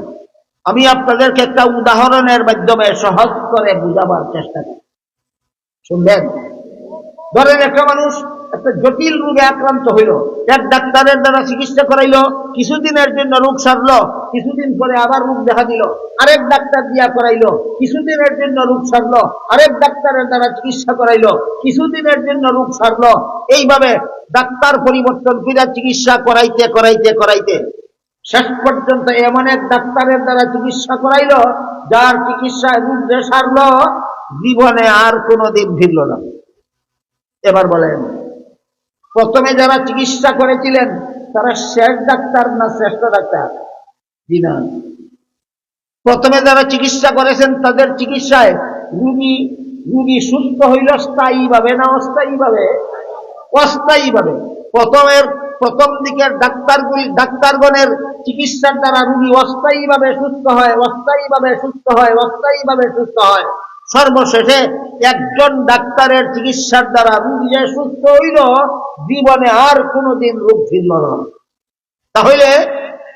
আমি আপনাদেরকে একটা উদাহরণের মাধ্যমে সহজ করে বুঝাবার চেষ্টা করি, শুনবেন? ধরেন একটা মানুষ একটা জটিল রোগে আক্রান্ত হইল, এক ডাক্তারের দ্বারা চিকিৎসা করাইল, কিছুদিনের জন্য রোগ সারলো, কিছুদিন পরে আবার রোগ দেখা দিল, আরেক ডাক্তার দিয়া করাইল, কিছুদিনের জন্য রোগ সারলো, আরেক ডাক্তারের দ্বারা চিকিৎসা করাইল, কিছুদিনের জন্য রোগ সারলো। এইভাবে ডাক্তার পরিবর্তন করে চিকিৎসা করাইতে করাইতে করাইতে শেষ পর্যন্ত এমন এক ডাক্তারের দ্বারা চিকিৎসা করাইল যার চিকিৎসায় রোগ যে সারলো, জীবনে আর কোনোদিন ফিরল না। এবার বলেন, প্রথমে যারা চিকিৎসা করেছিলেন তারা শেষ ডাক্তার না শ্রেষ্ঠ ডাক্তার? জি না। প্রথমে যারা চিকিৎসা করেছেন তাদের চিকিৎসায় রোগী সুস্থ হইল স্থায়ীভাবে না অস্থায়ীভাবে? অস্থায়ীভাবে। প্রথম দিকের ডাক্তারগণের চিকিৎসার দ্বারা রোগী অস্থায়ীভাবে সুস্থ হয়, অস্থায়ীভাবে সুস্থ হয়, অস্থায়ীভাবে সুস্থ হয়। সর্বশেষে একজন ডাক্তারের চিকিৎসার দ্বারা রোগী যে সুস্থ হইল, জীবনে আর কোনোদিন রোগ ফিরল না। তাহলে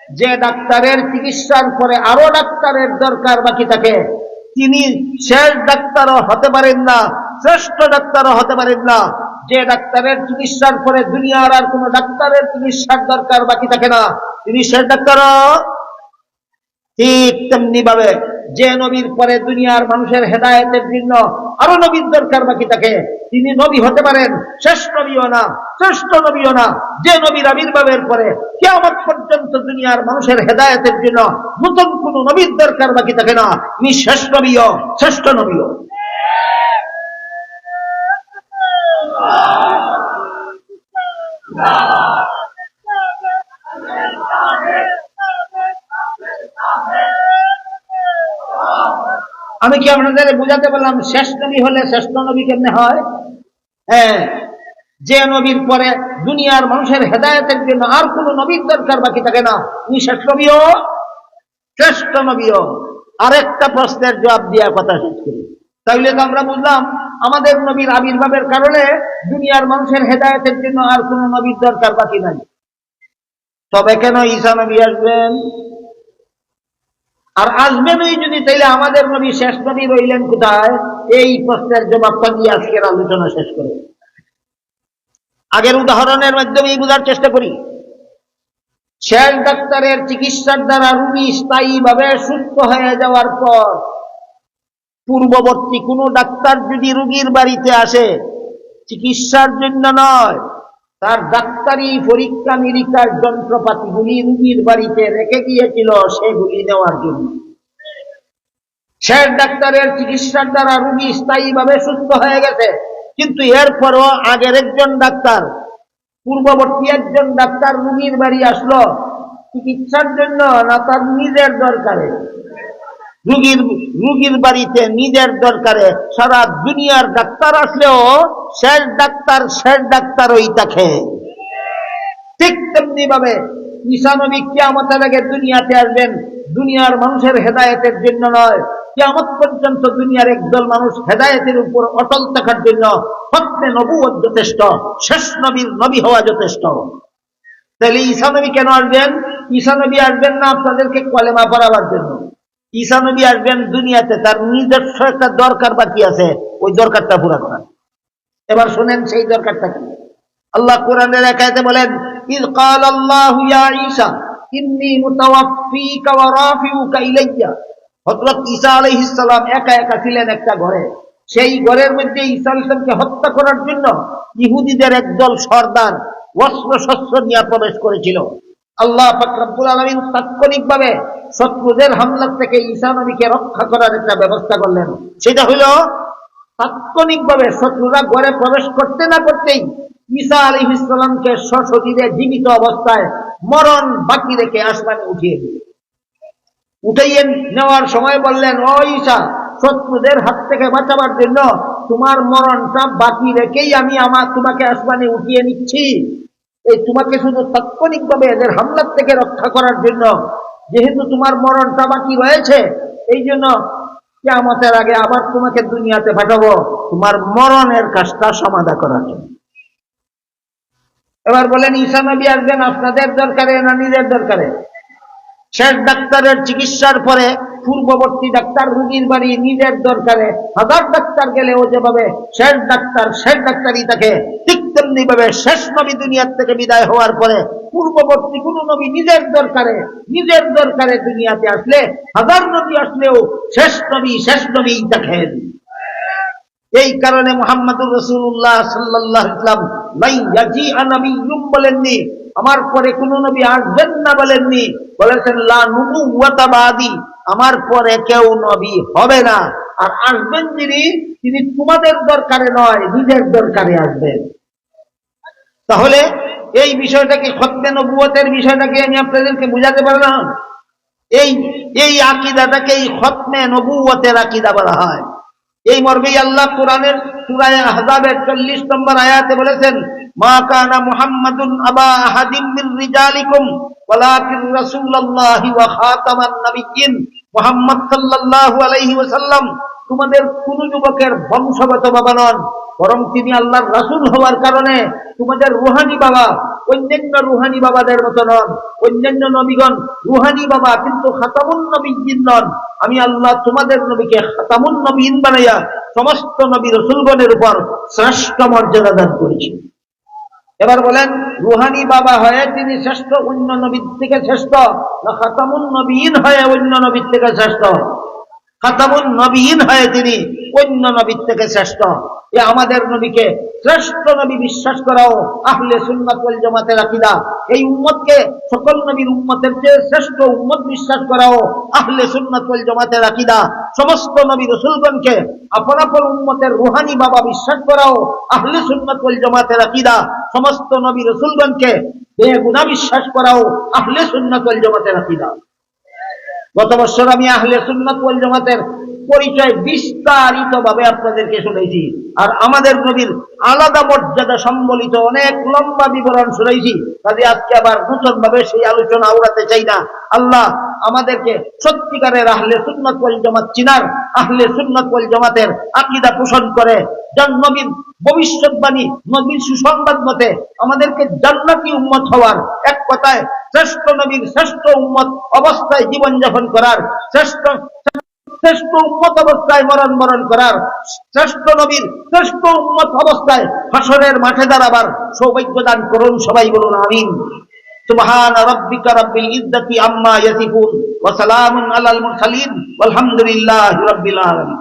যে ডাক্তারের চিকিৎসার পরে আরো ডাক্তারের দরকার বাকি থাকে, তিনি শেষ ডাক্তারও হতে পারেন না, শ্রেষ্ঠ ডাক্তারও হতে পারেন না। যে ডাক্তারের চিকিৎসার পরে দুনিয়ার আর কোন ডাক্তারের চিকিৎসার দরকার বাকি থাকে না, তিনি শেষ ডাক্তারও। ঠিক তেমনি ভাবে যে নবীর পরে দুনিয়ার মানুষের হেদায়েতের জন্য আরো নবীর দরকার বাকি থাকে, তিনি নবী হতে পারেন, শেষ নবীও না, শ্রেষ্ঠ নবীও না। যে নবীর আবির্ভাবের পরে কিয়ামত পর্যন্ত দুনিয়ার মানুষের হেদায়েতের জন্য নতুন কোন নবীর দরকার বাকি থাকে না, তিনি শেষ নবীও, শ্রেষ্ঠ নবীও। আমি কি আপনাদের বুঝাতে পারলাম শেষ নবী হলে শ্রেষ্ঠ নবী কেমনে হয়? হ্যাঁ, যে নবীর পরে দুনিয়ার মানুষের হেদায়েতের জন্য আর কোন নবীর দরকার বাকি থাকে না, তিনি শেষ নবীও, শ্রেষ্ঠ নবীও। আরেকটা প্রশ্নের জবাব দিয়া কথা শেষ করি। তাইলে তো আমরা বুঝলাম আমাদের নবীর আবির্ভাবের কারণে দুনিয়ার মানুষের হেদায়েতের জন্য আর কোন নবীর দরকার বাকি নাই। তবে কেন ঈসা নবী আসবেন? আর আসবেনই যদি, তাইলে আমাদের নবী শেষ নবী রইলেন কোথায়? এই প্রশ্নের জবাবটা দিয়ে আজকের আলোচনা শেষ করে আগের উদাহরণের মাধ্যমে বোঝার চেষ্টা করি। শেষ ডাক্তারের চিকিৎসার দ্বারা রোগী স্থায়ীভাবে সুস্থ হয়ে যাওয়ার পর পূর্ববর্তী কোন ডাক্তার যদি রোগীর বাড়িতে আসে, চিকিৎসার জন্য নয়, তার ডাক্তারি পরীক্ষা নিরীক্ষার যন্ত্রপাতিগুলি রোগীর বাড়িতে রেখে গিয়েছিল সেগুলি নেওয়ার জন্য। শেষ ডাক্তারের চিকিৎসার দ্বারা রোগী স্থায়ীভাবে সুস্থ হয়ে গেছে, কিন্তু এরপরও আগের একজন ডাক্তার, পূর্ববর্তী একজন ডাক্তার রোগীর বাড়ি আসলো চিকিৎসার জন্য না তার নিজের দরকারে? রোগীর বাড়িতে নিজের দরকারে। সারা দুনিয়ার ডাক্তার আসলেও শেষ ডাক্তার ওই থাকে। ঠিক তেমনি ভাবে ঈসা নবী কিয়ামতের আগে দুনিয়াতে আসবেন দুনিয়ার মানুষের হেদায়েতের জন্য নয়, কিয়ামত পর্যন্ত দুনিয়ার একদল মানুষ হেদায়েতের উপর অটল থাকার জন্য খতমে নবুয়ত যথেষ্ট, শেষ নবীর নবী হওয়া যথেষ্ট। তাহলে ঈসা নবী কেন আসবেন? ঈসা নবী আসবেন না আপনাদেরকে কলেমা পড়াবার জন্য। ঈসা নবী আসবেন দুনিয়াতে তার নিজস্ব একটা দরকার বাকি আছে, ওই দরকারটা পুরা করার। এবার শুনেন সেই দরকারটা কি। আল্লাহ কোরআনের এক আয়াতে বলেন, ইয ক্বালাল্লাহু ইয়া ঈসা ইন্নী মুতাওয়াফফীকা ওয়া রাফিউকা ইলাইয়া। হযরত ঈসা আলাইহিস সালাম একা একা ছিলেন একটা ঘরে। সেই ঘরের মধ্যে ঈসা আলাইহিস সালামকে হত্যা করার জন্য ইহুদিদের একদল সর্দার অস্ত্র শস্ত্র নিয়ে প্রবেশ করেছিল। আল্লাহ পাক রব্বুল আলামিন তাৎক্ষণিকভাবে শত্রুদের হামলা থেকে ঈসা নবীকে রক্ষা করার একটা ব্যবস্থা করলেন। সেটা হলো তাৎক্ষণিকভাবে শত্রুরা ঘরে প্রবেশ করতে না করতেই ঈসা আলাইহিস সালামকে সশরীরে জীবিত অবস্থায় মরণ বাকি রেখে আসমানে উঠিয়ে দিলেন। উঠাইয়ে নেওয়ার সময় বললেন, ও ঈসা, শত্রুদের হাত থেকে বাঁচাবার জন্য তোমার মরণটা বাকি রেখেই আমি তোমাকে আসমানে উঠিয়ে নিচ্ছি। এই তোমাকে শুধু তাৎক্ষণিকভাবে এদের হামলার থেকে রক্ষা করার জন্য, যেহেতু তোমার মরণটা বাকি রয়েছে, এই জন্য কিয়ামতের আগে আবার তোমাকে দুনিয়াতে পাঠাবো তোমার মরণের কাজটা সমাধা করার জন্য। এবার বলেন ঈসা নবী আসবেন আপনাদের দরকারে না নিজের দরকারে? শেষ ডাক্তারের চিকিৎসার পরে পূর্ববর্তী ডাক্তার রোগীর বাড়ি নিজের দরকারে। হাজার ডাক্তার গেলেও যেভাবে শেষ ডাক্তারই থাকে, ঠিক তেমনি ভাবে শেষ নবী দুনিয়ার থেকে বিদায় হওয়ার পরে পূর্ববর্তী কোন নবী নিজের দরকারে দুনিয়াতে আসলে, হাজার নবী আসলেও শেষ নবী দেখেন। এই কারণে মুহাম্মদুর রাসূলুল্লাহ সাল্লাল্লাহু আলাইহি ওয়াসাল্লাম লা ইয়াজিআ নাবিয়্যুম বলেননি, আমার পরে কোন নবী আসবেন না বলেননি, বলেছেন লা নুবুওয়াতা বাদি, আমার পরে কেউ নবী হবে না। আর আসবেন তিনি তোমাদের দরকারে নয়, নিজের দরকারে আসবেন। তাহলে এই বিষয়টাকে খতমে নবুয়তের বিষয়টাকে আমি আপনাদেরকে বুঝাতে পারলাম। এই আকীদাটাকে খতমে নবুয়তের আকীদা বলা হয়। এই মর্মেই আল্লাহ কোরআনের সূরা আহজাবের 40 নম্বর আয়াতে বলেছেন, মা কানা মুহাম্মাদুন আবা আহাদিম মির রিজালিকুম ওয়ালাকিন রাসূলুল্লাহি ওয়া খাতামান নাবিয়্যিন। মুহাম্মদ সাল্লাল্লাহু আলাইহি ওয়াসাল্লাম তোমাদের কোন যুবকের বংশগত বাবা নন, বরং তিনি আল্লাহর রাসূল হওয়ার কারণে তোমাদের রুহানি বাবা অন্যান্য রুহানি বাবাদের মতো নন। অন্যান্য নবীগণ রুহানি বাবা, কিন্তু খাতামুন নবিয়্যিন নন। আমি আল্লাহ তোমাদের নবীকে খাতামুন নবিয়্যিন বানাইয়া সমস্ত নবী রাসূলগণের উপর শ্রেষ্ঠ মর্যাদা দান করেছি। এবার বলেন, রুহানি বাবা হয়ে তিনি শ্রেষ্ঠ, অন্য নবীর থেকে শ্রেষ্ঠ, না খাতামুন নবিয়্যিন হয়ে অন্য নবীর থেকে শ্রেষ্ঠ? খাতামুন নবিয়্যিন হয়ে তিনি অন্য নবীর থেকে শ্রেষ্ঠ। এ আমাদের নবীকে শ্রেষ্ঠ নবী বিশ্বাস করাও আহলে সুন্নাত ওয়াল জামাতের আকীদা। এই উম্মতকে সকল নবীর উম্মতের চেয়ে শ্রেষ্ঠ উম্মত বিশ্বাস করাও আহলে সুন্নাত ওয়াল জামাতের আকীদা। সমস্ত নবী রাসূলগণকে আপন আপন উম্মতের রুহানি বাবা বিশ্বাস করাও আহলে সুন্নাত ওয়াল জামাতের আকীদা। সমস্ত নবী রাসূলগণকে বেগুনাহ বিশ্বাস করাও আহলে সুন্নাত ওয়াল জামাতের আকীদা। গত বছর আমি আহলে সুন্নাত ওয়াল জামাতের পরিচয় বিস্তারিত ভাবে আপনাদেরকে শুনাইছি, আর আমাদের নবীর আলাদা মর্যাদা সম্বলিত অনেক লম্বা বিবরণ শুনাইছি। কাজে আজকে আবার নতুন ভাবে সেই আলোচনা আওড়াতে চাই না। আল্লাহ আমাদেরকে সত্যিকারের আহলে সুন্নাত ওয়াল জামাত চিনার, আহলে সুন্নাত ওয়াল জামাতের আকীদা পোষণ করে যার নবীর ভবিষ্যৎবাণী, নবীর সুসংবাদ মতে আমাদেরকে জান্নাতি উম্মত হওয়ার, এক কথায় শ্রেষ্ঠ নবীর শ্রেষ্ঠ উম্মত অবস্থায় জীবনযাপন করার, শ্রেষ্ঠ উম্মত অবস্থায় মরণ করার, শ্রেষ্ঠ নবীর শ্রেষ্ঠ উম্মত অবস্থায় হাসরের মাঠে দাঁড়াবার সৌভাগ্য দান করুন। সবাই বলুন আমিন। সুবহান রাব্বিকা রাব্বিল ইজ্জাতি আম্মা ইয়াসিফুন ওয়া সালামুন আলাল মুরসালিন ওয়ালহামদুলিল্লাহি রাব্বিল আলামিন।